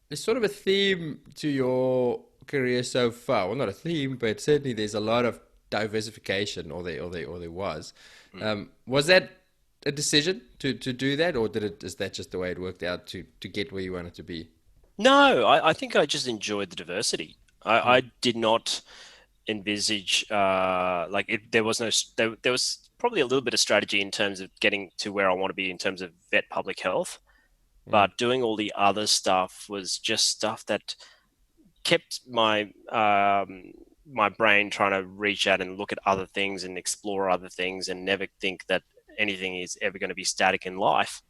There's sort of a theme to your career so far. Well, not a theme, but certainly there's a lot of diversification, or there was. Was that a decision to do that, or is that just the way it worked out to get where you wanted to be? No, I think I just enjoyed the diversity. I did not envisage there was probably a little bit of strategy in terms of getting to where I want to be in terms of vet public health. But doing all the other stuff was just stuff that kept my my brain trying to reach out and look at other things and explore other things, and never think that anything is ever going to be static in life.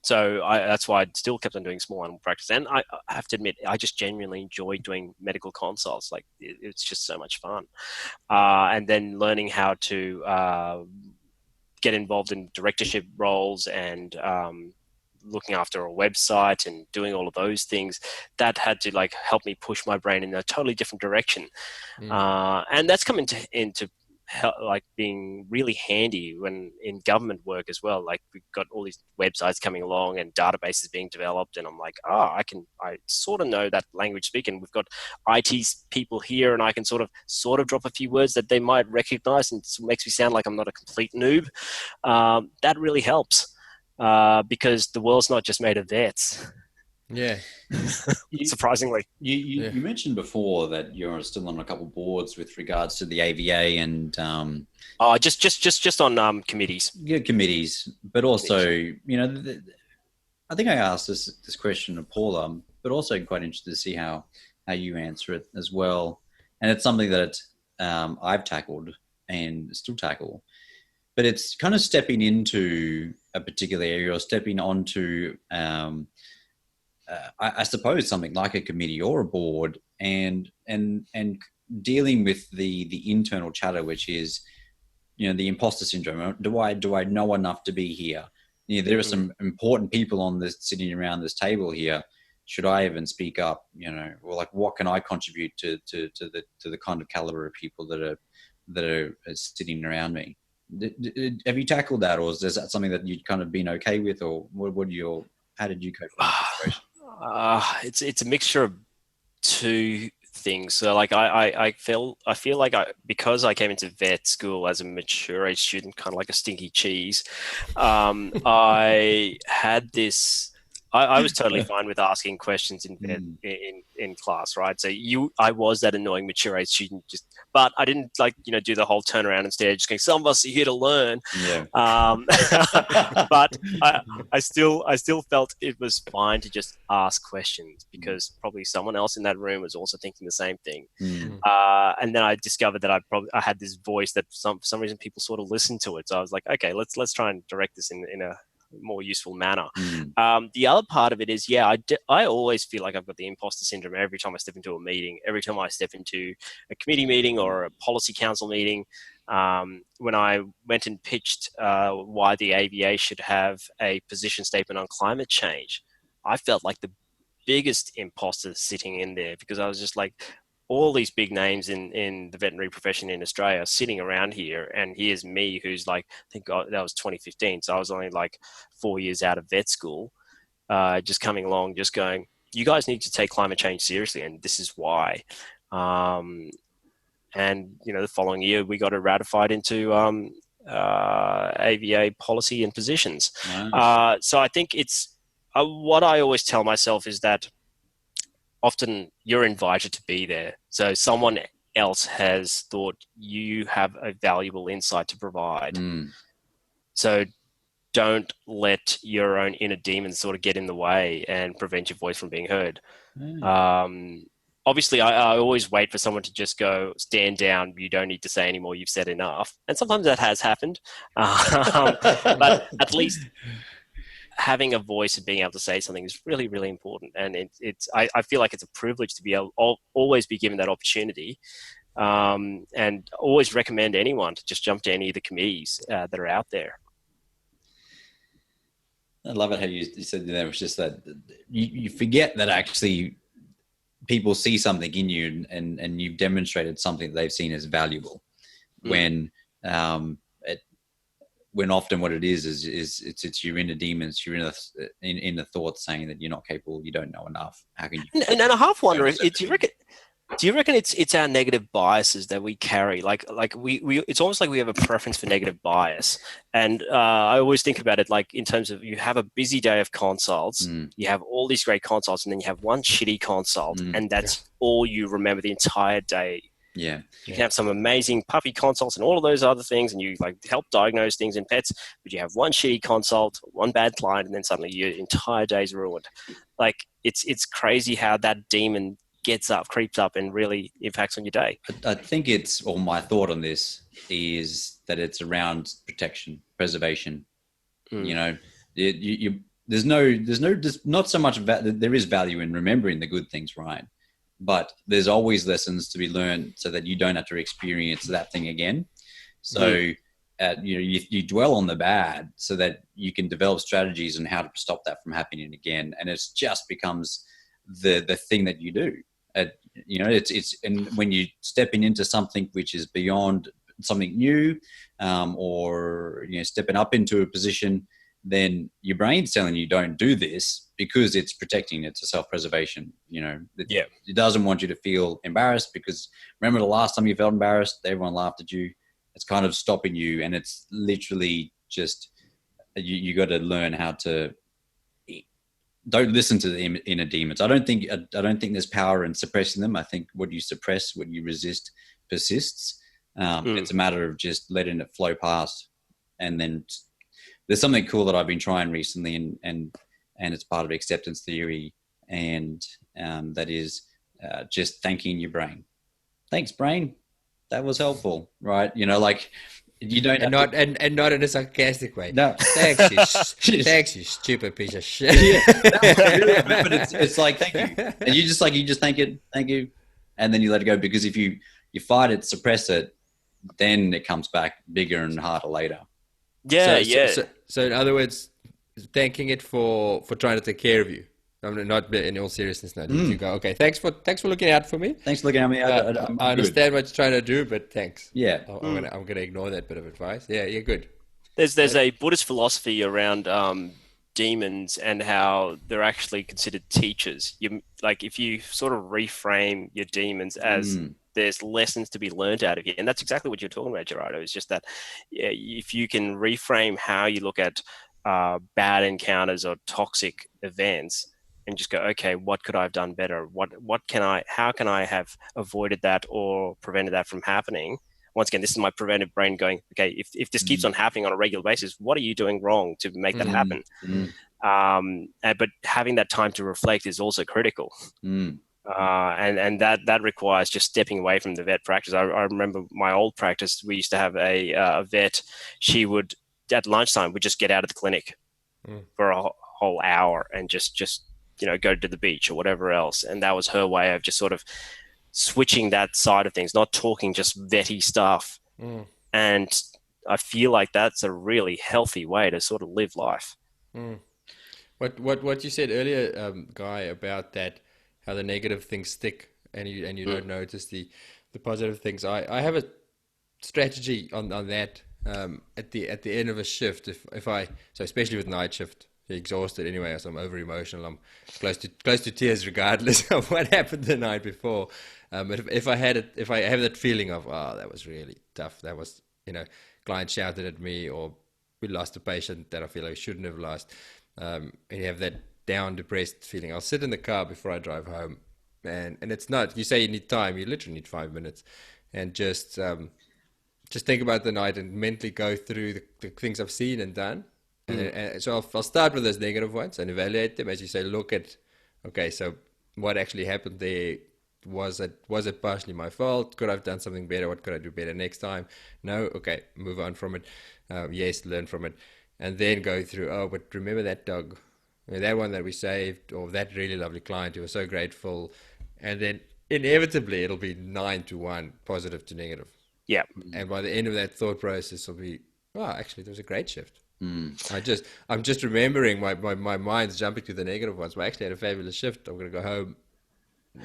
So that's why I still kept on doing small animal practice. And I have to admit, I just genuinely enjoy doing medical consults. Like it's just so much fun. And then learning how to get involved in directorship roles and looking after a website and doing all of those things, that had to like help me push my brain in a totally different direction. And that's come into like being really handy when in government work as well. Like we've got all these websites coming along and databases being developed, and I'm like, I sort of know that language speaking. We've got IT people here, and I can sort of drop a few words that they might recognize, and it makes me sound like I'm not a complete noob. That really helps because the world's not just made of vets. Yeah. Surprisingly. You mentioned before that you're still on a couple of boards with regards to the AVA and just on committees. Yeah, committees, but also I think I asked this question of Paula, but also quite interested to see how you answer it as well. And it's something that I've tackled and still tackle, but it's kind of stepping into a particular area or stepping onto I suppose something like a committee or a board, and dealing with the internal chatter, which is the imposter syndrome. Do I know enough to be here? There are some important people on this sitting around this table here. Should I even speak up? Or like, what can I contribute to the kind of caliber of people that are sitting around me? Have you tackled that, or is that something that you'd kind of been okay with, or how did you cope with the situation? It's a mixture of two things. So like I feel like because I came into vet school as a mature age student, kind of like a stinky cheese, I had this. I was totally fine with asking questions in class, right? So I was that annoying mature age student, but I didn't do the whole turnaround instead, just going, some of us are here to learn. Yeah. But I still felt it was fine to just ask questions because probably someone else in that room was also thinking the same thing. And then I discovered that I had this voice that for some reason people sort of listened to it. So I was like, okay, let's try and direct this in a more useful manner. The other part of it is, I always feel like I've got the imposter syndrome every time I step into a meeting, every time I step into a committee meeting or a policy council meeting. When I went and pitched why the AVA should have a position statement on climate change, I felt like the biggest imposter sitting in there because I was just like, all these big names in the veterinary profession in Australia sitting around here, and here's me who's like, I think that was 2015, so I was only like 4 years out of vet school, just coming along, just going, you guys need to take climate change seriously, and this is why. And the following year we got it ratified into AVA policy and positions. Nice. So I think it's what I always tell myself is that often you're invited to be there. So someone else has thought you have a valuable insight to provide. So don't let your own inner demons sort of get in the way and prevent your voice from being heard. Obviously, I always wait for someone to just go, stand down, you don't need to say anymore, you've said enough. And sometimes that has happened. But at least having a voice and being able to say something is really, really important. And I feel like it's a privilege to be always be given that opportunity, and always recommend anyone to just jump to any of the committees that are out there. I love it how you said that. It was just that you forget that actually people see something in you and you've demonstrated something that they've seen as valuable when often what it is it's your inner demons, your inner thoughts saying that you're not capable, you don't know enough. How can you? And I half wonder if do you reckon it's our negative biases that we carry? Like we it's almost like we have a preference for negative bias. And I always think about it like in terms of, you have a busy day of consults, you have all these great consults, and then you have one shitty consult, and that's all you remember the entire day. Yeah. You can have some amazing puppy consults and all of those other things, and you like help diagnose things in pets, but you have one shitty consult, one bad client, and then suddenly your entire day's ruined. Like it's crazy how that demon creeps up and really impacts on your day. I think my thought on this is that it's around protection, preservation. There's not so much there is value in remembering the good things, right? But there's always lessons to be learned so that you don't have to experience that thing again. So you dwell on the bad so that you can develop strategies on how to stop that from happening again. And it just becomes the thing that you do. It's and when you're stepping into something which is beyond something new, or stepping up into a position, then your brain's telling you don't do this because it's protecting. It's a self-preservation. It doesn't want you to feel embarrassed, because remember the last time you felt embarrassed, everyone laughed at you. It's kind of stopping you, and it's literally just you got to learn how to don't listen to the inner demons. I don't think there's power in suppressing them. I think what you suppress, what you resist, persists. It's a matter of just letting it flow past. And then there's something cool that I've been trying recently, and it's part of acceptance theory, and that is just thanking your brain. Thanks, brain. That was helpful, right? You don't not in a sarcastic way. No, thanks, you stupid piece of shit. Yeah, but it's like, thank you, and you just thank you, and then you let it go, because if you fight it, suppress it, then it comes back bigger and harder later. So in other words, thanking it for trying to take care of you. I'm not in all seriousness now. You go, okay, thanks for looking out for me. Thanks for looking at me. I understand what you're trying to do, but thanks. Yeah. I'm gonna ignore that bit of advice. Yeah, you're good. There's a Buddhist philosophy around demons and how they're actually considered teachers. If you sort of reframe your demons as there's lessons to be learned out of you, and that's exactly what you're talking about, Gerardo. It's just that if you can reframe how you look at bad encounters or toxic events, and just go, okay, what could I have done better? How can I have avoided that or prevented that from happening? Once again, this is my preventive brain going, okay, if this keeps on happening on a regular basis, what are you doing wrong to make that happen? But having that time to reflect is also critical. And that requires just stepping away from the vet practice. I remember my old practice, we used to have a vet. She would, at lunchtime, would just get out of the clinic for a whole hour and just go to the beach or whatever else. And that was her way of just sort of switching that side of things, not talking just vetty stuff. And I feel like that's a really healthy way to sort of live life. What you said earlier, Guy, about that, how the negative things stick and you don't notice the positive things. I have a strategy on that at the end of a shift. So especially with night shift, you're exhausted anyway, so I'm over emotional. I'm close to tears regardless of what happened the night before. But if I have that feeling of, that was really tough, that was, client shouted at me, or we lost a patient that I feel I shouldn't have lost, and you have that down, depressed feeling, I'll sit in the car before I drive home, and it's not, you say you need time, you literally need 5 minutes, and just think about the night and mentally go through the things I've seen and done. And so I'll start with those negative ones and evaluate them, as you say. Look at, okay, so what actually happened there? Was it partially my fault? Could I have done something better? What could I do better next time? No? Okay, move on from it. Yes, learn from it. And then go through, but remember that dog, that one that we saved, or that really lovely client who was so grateful. And then inevitably it'll be 9-1, positive to negative. Yeah. And by the end of that thought process, it'll be, actually, there was a great shift. I'm just remembering my mind's jumping to the negative ones. But I actually had a fabulous shift. I'm going to go home.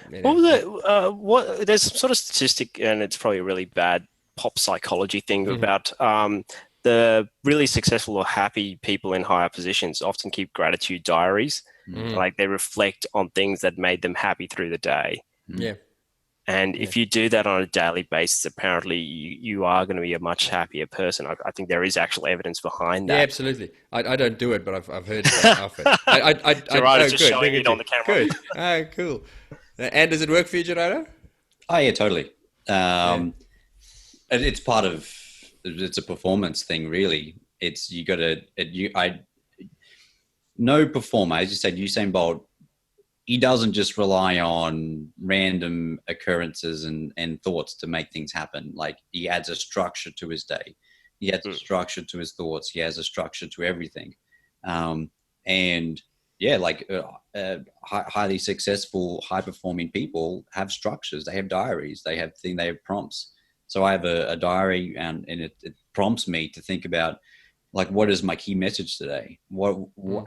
What was it? There's some sort of statistic, and it's probably a really bad pop psychology thing about the really successful or happy people in higher positions often keep gratitude diaries. Like they reflect on things that made them happy through the day. Yeah. And if you do that on a daily basis, apparently you are going to be a much happier person. I think there is actual evidence behind that. Yeah, absolutely. I don't do it, but I've heard that often. Gerardo's just showing it on the camera. Good. Cool. And does it work for you, Gerardo? Oh, yeah, totally. It's part of, it's a performance thing, really. It's, no performer, as you said, Usain Bolt, he doesn't just rely on random occurrences and thoughts to make things happen. Like, he adds a structure to his day. He adds a structure to his thoughts. He has a structure to everything. And yeah, highly successful, high performing people have structures. They have diaries. They have prompts. So I have a diary, and it prompts me to think about, like, what is my key message today?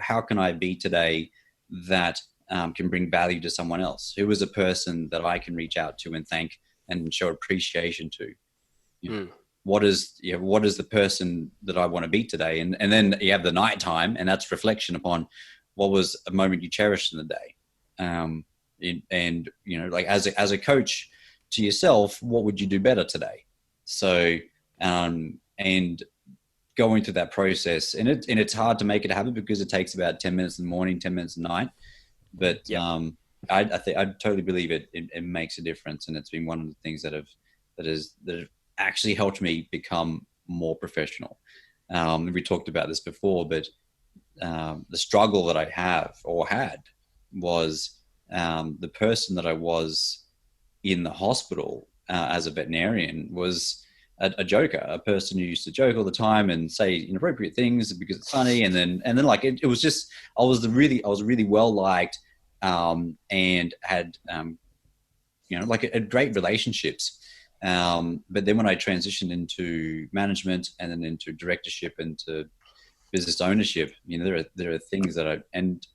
How can I be today that can bring value to someone else? Who is a person that I can reach out to and thank and show appreciation to? what is the person that I want to be today? And then you have the night time, and that's reflection upon what was a moment you cherished in the day. And like as a coach to yourself, what would you do better today? So, and going through that process, and it's hard to make it happen because it takes about 10 minutes in the morning, 10 minutes at night. But I totally believe it makes a difference, and it's been one of the things that have actually helped me become more professional. We talked about this before, but the struggle that I had was the person that I was in the hospital as a veterinarian was a joker, a person who used to joke all the time and say inappropriate things because it's funny, and then like it was just I was really well liked, and had like a great relationships. But then when I transitioned into management and then into directorship and to business ownership, there are things that and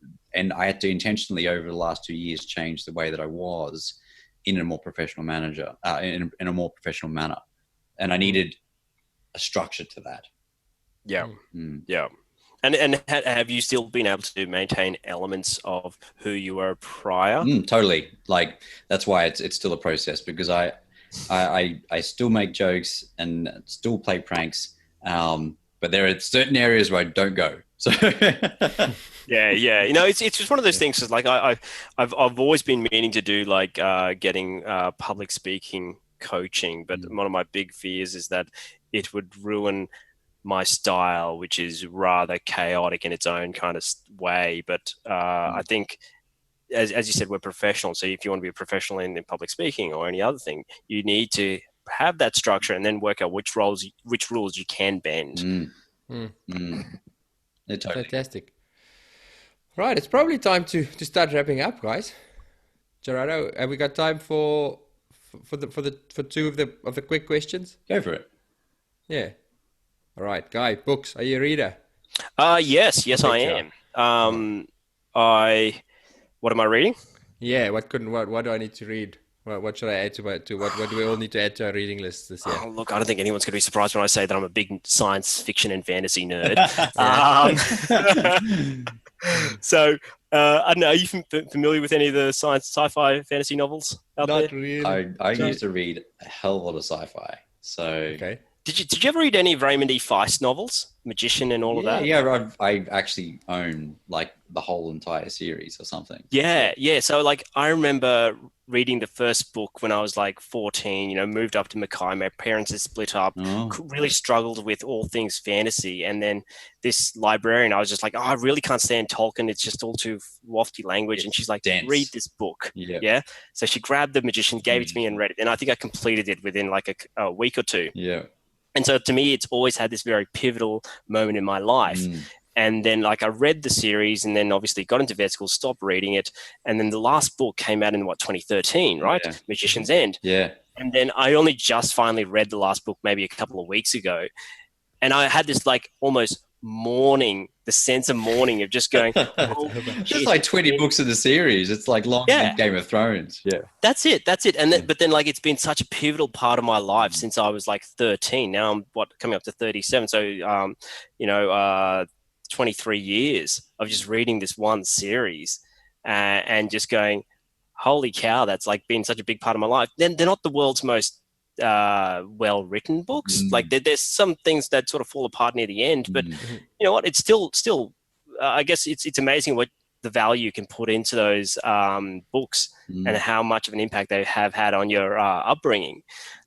I had to intentionally over the last 2 years change the way that I was in a more professional in a more professional manner. And I needed a structure to that. Yeah. Yeah. And have you still been able to maintain elements of who you were prior? Totally. Like, that's why it's still a process, because I still make jokes and still play pranks. But there are certain areas where I don't go. So yeah. It's just one of those things. Like I've always been meaning to do like getting public speaking coaching, but one of my big fears is that it would ruin my style, which is rather chaotic in its own kind of way. But I think, as you said, we're professional. So if you want to be a professional in public speaking or any other thing, you need to have that structure and then work out which rules you can bend. Totally. Fantastic. Right, it's probably time to start wrapping up, guys. Gerardo, have we got time for two of the quick questions? Go for it. Yeah. All right, Guy. Books. Are you a reader? Yes, I am. What am I reading? Yeah. What do I need to read? What should I add to what do we all need to add to our reading list this year? Oh, look, I don't think anyone's going to be surprised when I say that I'm a big science fiction and fantasy nerd. So, I don't know, are you familiar with any of the sci-fi fantasy novels out there? Not really. I used to read a hell of a lot of sci-fi. So okay. Did you ever read any of Raymond E. Feist novels, Magician and all of that? Yeah, I actually own like the whole entire series or something. Yeah. So like I remember reading the first book when I was like 14, moved up to Mackay. My parents had split up, really struggled with all things fantasy. And then this librarian, I was just like, I really can't stand Tolkien. It's just all too lofty language. And she's like, dense. Read this book. Yeah. So she grabbed The Magician, gave it to me and read it. And I think I completed it within like a week or two. Yeah. And so to me, it's always had this very pivotal moment in my life. And then like I read the series and then obviously got into vet school, stopped reading it. And then the last book came out in 2013, right? Yeah. Magician's End. Yeah. And then I only just finally read the last book maybe a couple of weeks ago. And I had this like almost the sense of mourning of just going, just like 20 books of the series. It's like longer than Game of Thrones. Yeah. That's it. And then, but then like, it's been such a pivotal part of my life since I was like 13. Now I'm coming up to 37. So, 23 years of just reading this one series and just going, holy cow, that's like been such a big part of my life. Then they're not the world's most well-written books. Like there's some things that sort of fall apart near the end, but you know what? It's still. I guess it's amazing what the value you can put into those books and how much of an impact they have had on your upbringing.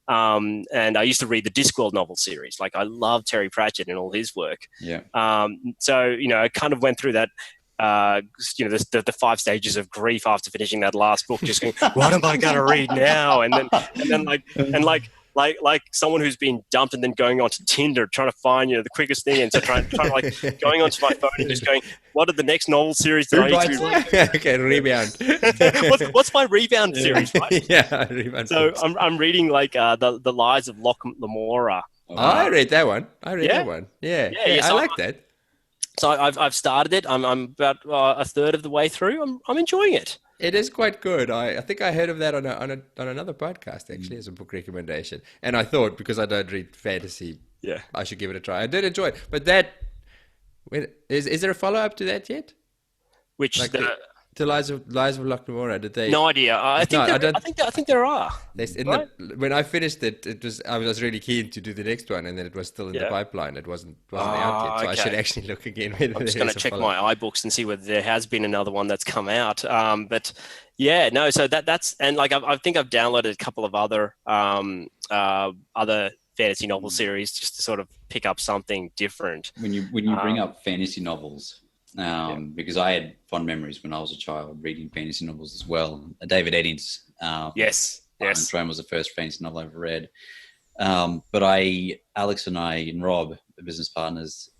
And I used to read the Discworld novel series. Like I love Terry Pratchett and all his work. Yeah. So I kind of went through that. The 5 stages of grief after finishing that last book, just going, what am I going to read now? And then like someone who's been dumped and then going onto Tinder, trying to find, the quickest thing. And so trying like going onto my phone and just going, what are the next novel series that I need to be reading? Okay, Rebound. what's my Rebound series, right? Yeah, Rebound. So I'm reading like the Lies of Locke Lamora. I read that one. That one. Yeah, I like that. So I've started it. I'm about a third of the way through. I'm enjoying it. It is quite good. I think I heard of that on another podcast actually as a book recommendation. And I thought, because I don't read fantasy, I should give it a try. I did enjoy it. But is there a follow up to that yet? Which like the Lies of Loch-Namora? Did they? No idea. I think there are. Right? When I finished it, I was really keen to do the next one, and then it was still in the pipeline. It wasn't out yet, so I should actually look again. I'm just going to check my iBooks and see whether there has been another one that's come out. But yeah, no. So that's, and like I think I've downloaded a couple of other fantasy novel series just to sort of pick up something different. When you bring up fantasy novels. Because I had fond memories when I was a child reading fantasy novels as well. David Eddings. Yes. Throne was the first fantasy novel I ever read. But Alex and I and Rob, the business partners,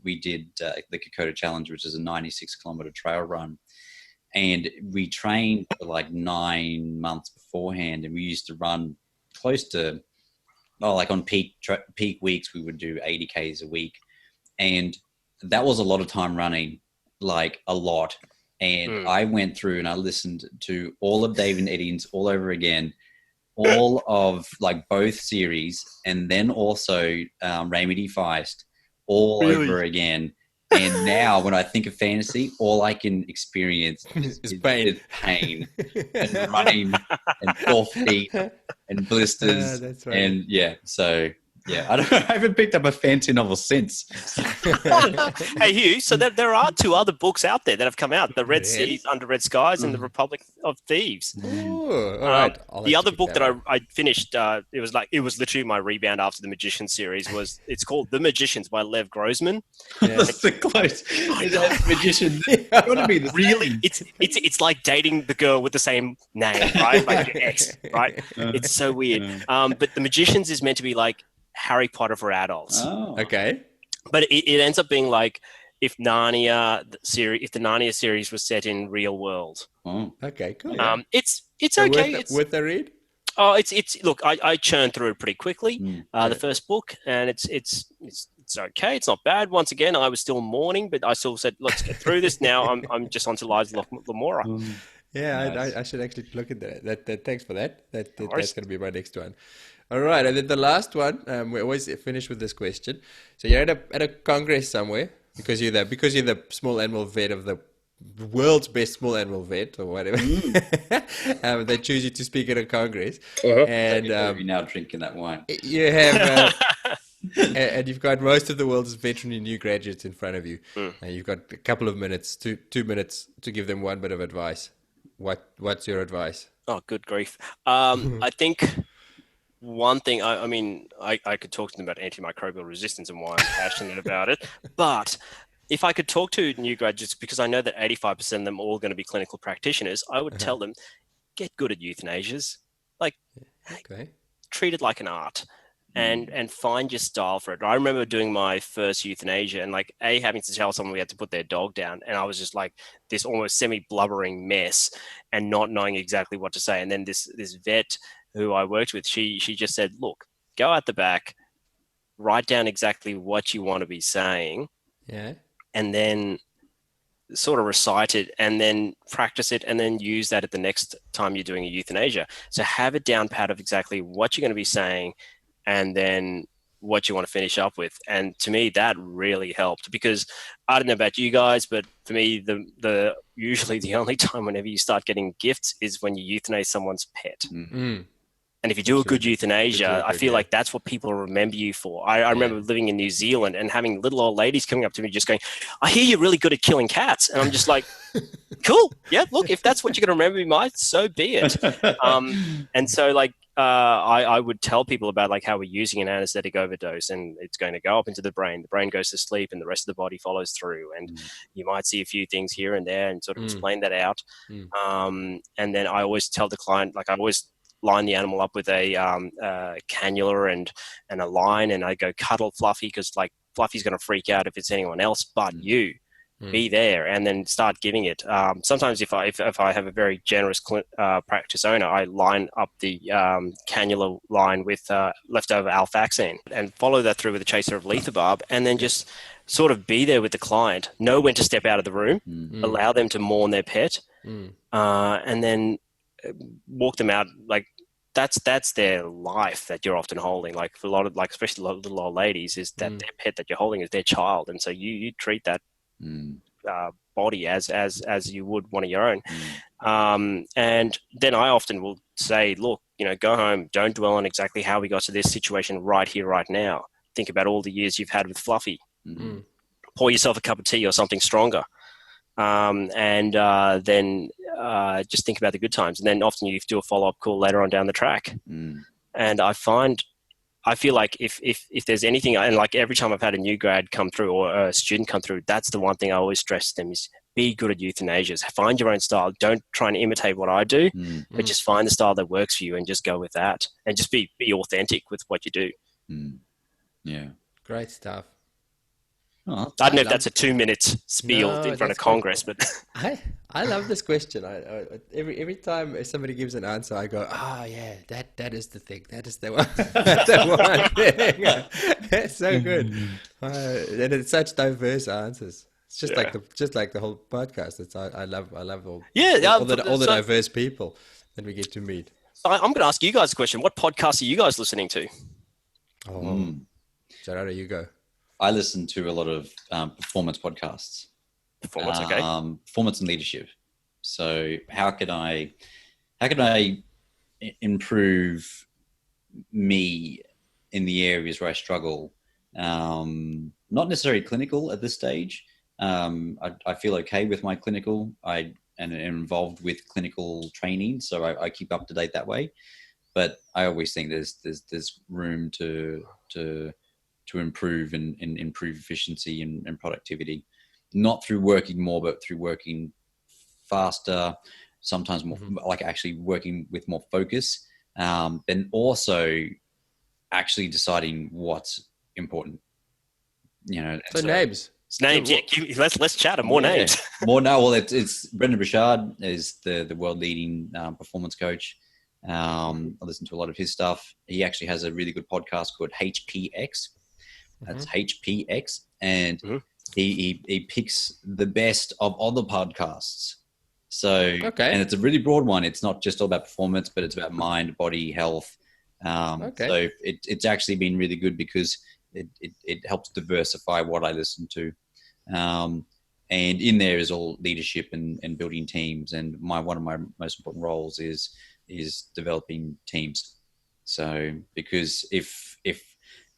we did the Kokoda Challenge, which is a 96-kilometer trail run. And we trained for like 9 months beforehand, and we used to run close to, like on peak weeks, we would do 80 Ks a week. And that was a lot of time running, like a lot. And I went through and I listened to all of David Eddings all over again, all of like both series, and then also Raymond D. Feist all over again. And now when I think of fantasy, all I can experience is pain and running and sore feet and blisters. That's right. And so... Yeah, I haven't picked up a fantasy novel since. Hey, Hugh, so there are 2 other books out there that have come out, The Red Seas, Under Red Skies, and The Republic of Thieves. Ooh, all right. The other book that I finished, it was literally my rebound after the Magician series, it's called The Magicians by Lev Grossman. That's so close. Magician. Really? It's like dating the girl with the same name, right? Like your ex, right? It's so weird. But The Magicians is meant to be like Harry Potter for adults. Oh. Okay. But it ends up being like if the Narnia series was set in real world. Oh. Okay, cool. It's okay. Worth the read? Oh, it's look, I churned through it pretty quickly. The first book, and it's okay. It's not bad. Once again, I was still mourning, but I still said, let's get through this. Now I'm just onto Lies of Loch-Namora. Yeah, nice. I should actually look at that. Thanks for that. That's going to be my next one. All right, and then the last one, we always finish with this question. So you're at a congress somewhere because you're the small animal vet of the world's best small animal vet or whatever. They choose you to speak at a congress, and you're now drinking that wine. You have, and you've got most of the world's veterinary new graduates in front of you. And you've got a couple of minutes, 2 minutes, to give them one bit of advice. What's your advice? Oh, good grief! I think. One thing, I could talk to them about antimicrobial resistance and why I'm passionate about it. But if I could talk to new graduates, because I know that 85% of them are all going to be clinical practitioners, I would tell them, get good at euthanasias. Like, treat it like an art and find your style for it. I remember doing my first euthanasia and having to tell someone we had to put their dog down. And I was just like this almost semi-blubbering mess and not knowing exactly what to say. And then this vet who I worked with, she just said, look, go out the back, write down exactly what you want to be saying, and then sort of recite it and then practice it and then use that at the next time you're doing a euthanasia. So have a down pat of exactly what you're going to be saying and then what you want to finish up with. And to me, that really helped because I don't know about you guys, but for me, the usually the only time whenever you start getting gifts is when you euthanize someone's pet. Mm-hmm. And if you do a good euthanasia, I feel like that's what people remember you for. I remember living in New Zealand and having little old ladies coming up to me just going, I hear you're really good at killing cats. And I'm just like, cool. Yeah, look, if that's what you're going to remember me by, so be it. And so I would tell people about how we're using an anesthetic overdose and it's going to go up into the brain. The brain goes to sleep and the rest of the body follows through. And you might see a few things here and there and sort of explain that out. And then I always tell the client, I always line the animal up with a cannula and a line, and I go cuddle Fluffy because Fluffy's going to freak out if it's anyone else but you. Be there and then start giving it. Sometimes if I have a very generous practice owner, I line up the cannula line with leftover alfaxine and follow that through with a chaser of lethabarb, and then just sort of be there with the client, know when to step out of the room, allow them to mourn their pet, and then walk them out. Like that's their life that you're often holding. Like for a lot of, like, especially a lot of little old ladies, is that their pet that you're holding is their child, and so you treat that body as you would one of your own. And then I often will say, look, go home, don't dwell on exactly how we got to this situation right here, right now. Think about all the years you've had with Fluffy. Pour yourself a cup of tea or something stronger. And then just think about the good times. And then often you do a follow-up call later on down the track. And I feel like if there's anything, and like every time I've had a new grad come through or a student come through, that's the one thing I always stress to them is be good at euthanasia. Find your own style. Don't try and imitate what I do, but just find the style that works for you and just go with that. And just be authentic with what you do. Yeah. Great stuff. Oh, I don't know if that's a 2-minute spiel in front of Congress, but I love this question. I every time somebody gives an answer, I go, yeah, that is the thing. That is the one. The one thing. It's so good, and it's such diverse answers. It's just like the whole podcast. I love all the diverse people that we get to meet. I'm going to ask you guys a question. What podcasts are you guys listening to? Gerardo, you go. I listen to a lot of performance podcasts. Performance, okay. Performance and leadership. So how can I improve me in the areas where I struggle? Not necessarily clinical at this stage. I feel okay with my clinical. I am involved with clinical training, so I keep up to date that way. But I always think there's room to improve and improve efficiency and productivity, not through working more, but through working faster, sometimes more, like actually working with more focus, and also actually deciding what's important. So names. Yeah. Let's chat more names. More now. Well, it's Brendan Burchard is the world leading performance coach. I listen to a lot of his stuff. He actually has a really good podcast called HPX. That's HPX, and he picks the best of other podcasts. So, and it's a really broad one. It's not just all about performance, but it's about mind, body, health. So it's actually been really good because it helps diversify what I listen to. And in there is all leadership and building teams. And one of my most important roles is developing teams. So because if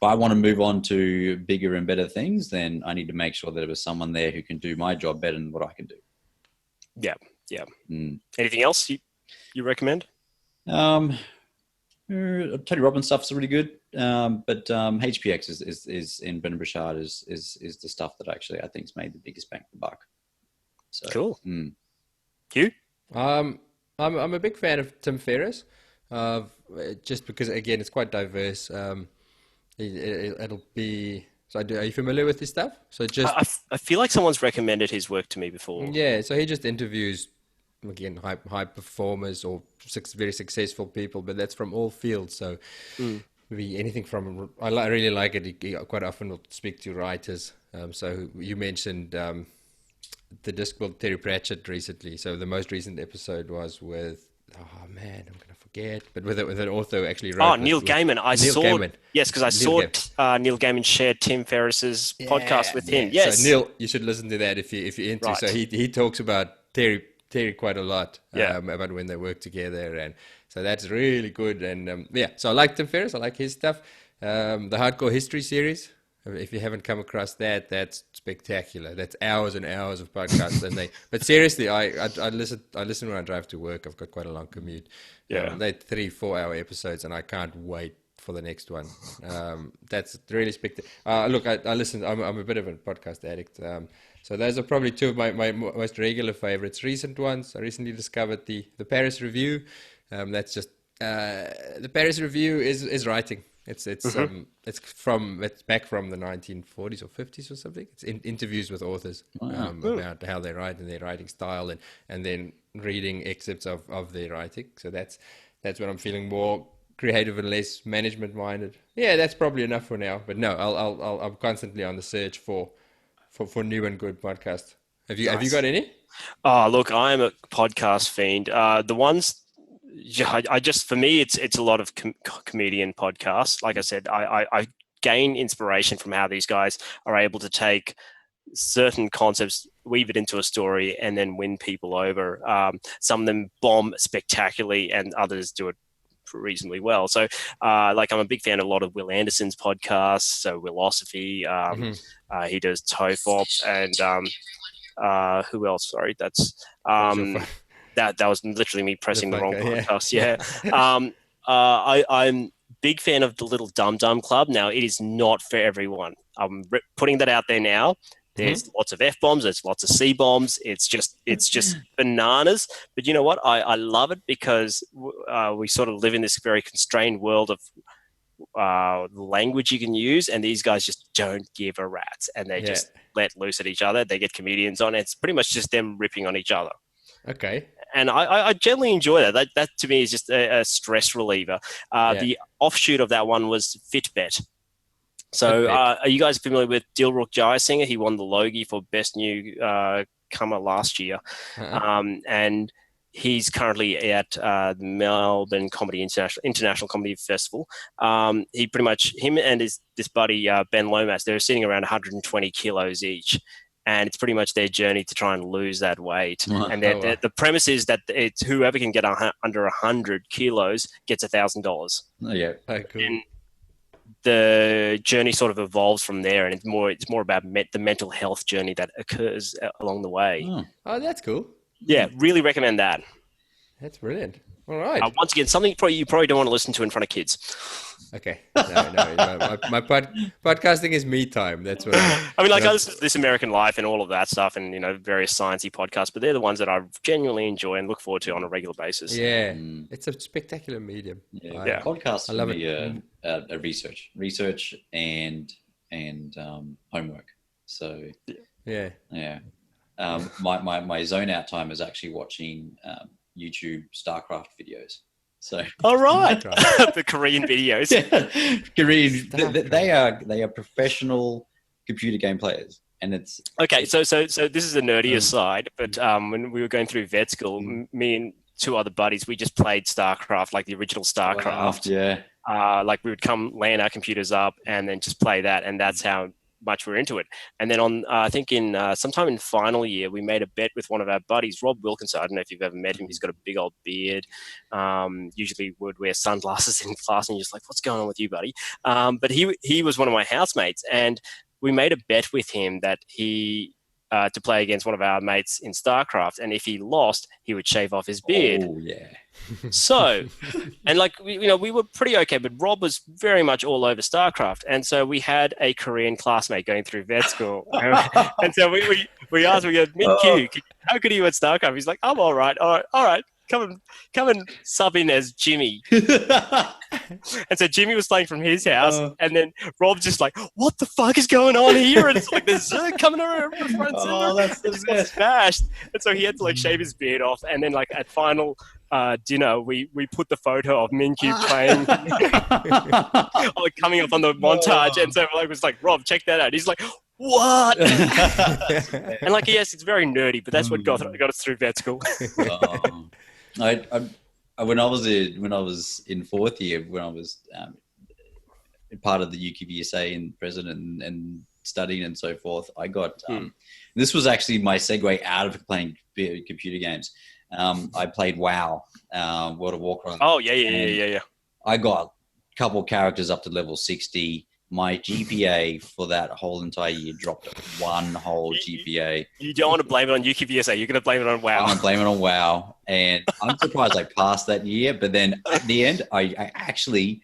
I want to move on to bigger and better things, then I need to make sure that there's someone there who can do my job better than what I can do. Yeah. Anything else you recommend? Tony Robbins stuff's really good, but HPX is in Brendan Burchard is the stuff that actually I think has made the biggest bang for the buck. So cool. You? I'm a big fan of Tim Ferriss, just because again it's quite diverse. It'll be. So are you familiar with his stuff? So I feel like someone's recommended his work to me before. Yeah, so he just interviews again high performers or very successful people, but that's from all fields. So maybe anything from. I really like it. He quite often will speak to writers. So you mentioned the disc build Terry Pratchett recently. So the most recent episode was with. Oh man, I'm gonna forget. But with an author who actually wrote. Neil Gaiman. Yes, because I saw Neil Gaiman shared Tim Ferriss's podcast with him. Yes. So Neil, you should listen to that if you're into. Right. So he talks about Terry quite a lot. About when they work together, and so that's really good. And so I like Tim Ferriss. I like his stuff. The Hardcore History series. If you haven't come across that, that's spectacular. That's hours and hours of podcasts. But seriously, I listen when I drive to work. I've got quite a long commute. They're 3-4 hour episodes, and I can't wait for the next one. That's really spectacular. Look, I listen. I'm a bit of a podcast addict. So those are probably two of my most regular favorites. Recent ones, I recently discovered the Paris Review. That's just the Paris Review is writing. It's back from the 1940s or 50s or something. It's interviews with authors about how they write and their writing style, and then reading excerpts of their writing. So that's when I'm feeling more creative and less management minded. Yeah, that's probably enough for now. But no, I'm constantly on the search for new and good podcasts. Have you got any? Oh, look, I'm a podcast fiend. The ones I just, for me, it's a lot of comedian podcasts. Like I said, I gain inspiration from how these guys are able to take certain concepts, weave it into a story, and then win people over. Some of them bomb spectacularly, and others do it reasonably well. So, like, I'm a big fan of a lot of Will Anderson's podcasts. So, Willosophy, he does TOEFOP, and who else? Sorry, that's that was literally me pressing the wrong podcast. Yeah. I'm big fan of the Little Dum Dum Club. Now, it is not for everyone. I'm putting that out there now. There's lots of F-bombs. There's lots of C-bombs. It's just bananas. But you know what? I love it because we sort of live in this very constrained world of language you can use, and these guys just don't give a rat's, and they just let loose at each other. They get comedians on. It's pretty much just them ripping on each other. Okay. And I generally enjoy that. That to me is just a stress reliever. The offshoot of that one was Fitbet. So are you guys familiar with Dilruk Jayasinghe? He won the Logie for Best New Comer last year. And he's currently at the Melbourne International Comedy Festival. He pretty much, him and this buddy, Ben Lomas, they're sitting around 120 kilos each. And it's pretty much their journey to try and lose that weight. And the premise is that it's whoever can get under 100 kilos gets $1,000. Oh, yeah. Oh, cool. And the journey sort of evolves from there, and it's more about the mental health journey that occurs along the way. Oh, that's cool. Yeah, really recommend that. That's brilliant. All right. Once again, something you probably don't want to listen to in front of kids. Okay. No. My podcasting is me time. That's what I mean, like, I listen to This American Life and all of that stuff, and various sciencey podcasts, but they're the ones that I genuinely enjoy and look forward to on a regular basis. Yeah, it's a spectacular medium. Yeah. Podcasts I love it. A research and homework. So yeah. My zone out time is actually watching YouTube StarCraft videos. So all right, the Korean videos. Korean. They are professional computer game players, and it's okay. So this is a nerdy aside, but when we were going through vet school, me and two other buddies, we just played StarCraft, like the original StarCraft. Like we would come LAN our computers up and then just play that, and that's how much we're into it. And then on I think in sometime in final year, we made a bet with one of our buddies, Rob Wilkinson. I don't know if you've ever met him. He's got a big old beard, usually would wear sunglasses in class, and you're just like, what's going on with you, buddy? But he was one of my housemates, and we made a bet with him that he to play against one of our mates in StarCraft, and if he lost, he would shave off his beard. Oh yeah. So, and like we were pretty okay, but Rob was very much all over StarCraft, and so we had a Korean classmate going through vet school, and so we asked, we go, Min-Q, how good are you at StarCraft? He's like, I'm all right. Come and sub in as Jimmy. And so Jimmy was playing from his house, and then Rob's just like, what the fuck is going on here? And it's like, there's Zerg coming around the front center. That's the best. Smashed. And so he had to like shave his beard off, and then like at final dinner, we put the photo of Min-Q playing, like coming up on the montage, and so like was like, Rob, check that out. He's like, what? And like, yes, it's very nerdy, but that's what got us through vet school. When I was in fourth year, when I was part of the UKVSA and president and studying and so forth, I got this was actually my segue out of playing computer games. I played WoW, World of Warcraft. Oh yeah. I got a couple characters up to level 60. My GPA for that whole entire year dropped one whole GPA. You don't want to blame it on UKVSA. You're going to blame it on WoW. I'm going to blame it on WoW. And I'm surprised I passed that year. But then at the end, I actually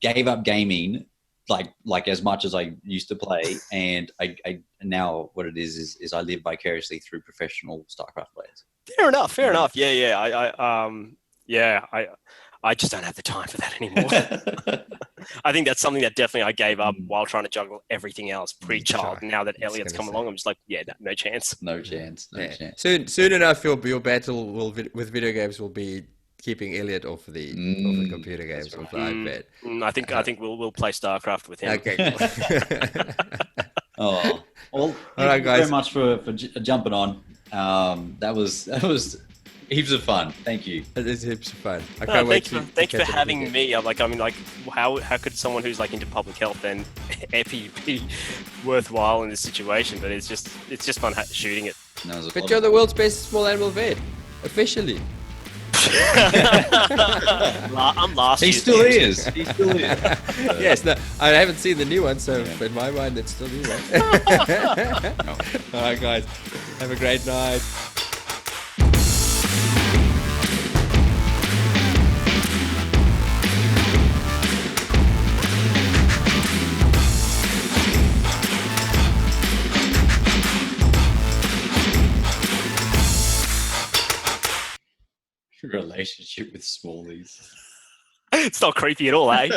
gave up gaming like as much as I used to play. And I now what it is I live vicariously through professional StarCraft players. Fair enough. Yeah. I just don't have the time for that anymore. I think that's something that definitely I gave up while trying to juggle everything else pre-child. Now that Elliot's come along, I'm just like, no chance. No chance. Soon enough, your battle with video games will be keeping Elliot off the computer games with the iPad. I think we'll play StarCraft with him. Okay. Oh, well, all right, thank you very much for jumping on. That was heaps of fun. Thank you. It is heaps of fun. I No, can't wait thanks for catch up having again. me. How could someone who's like into public health and epi be worthwhile in this situation? But it's just fun shooting it. No, it was a But lot you're of the world's best small animal vet, officially. I'm last. He year's still vet. is. He still is. Yes, no, I haven't seen the new one, so in my mind, it's still you, right? All right, guys, have a great night. Relationship with smallies. It's not creepy at all, eh?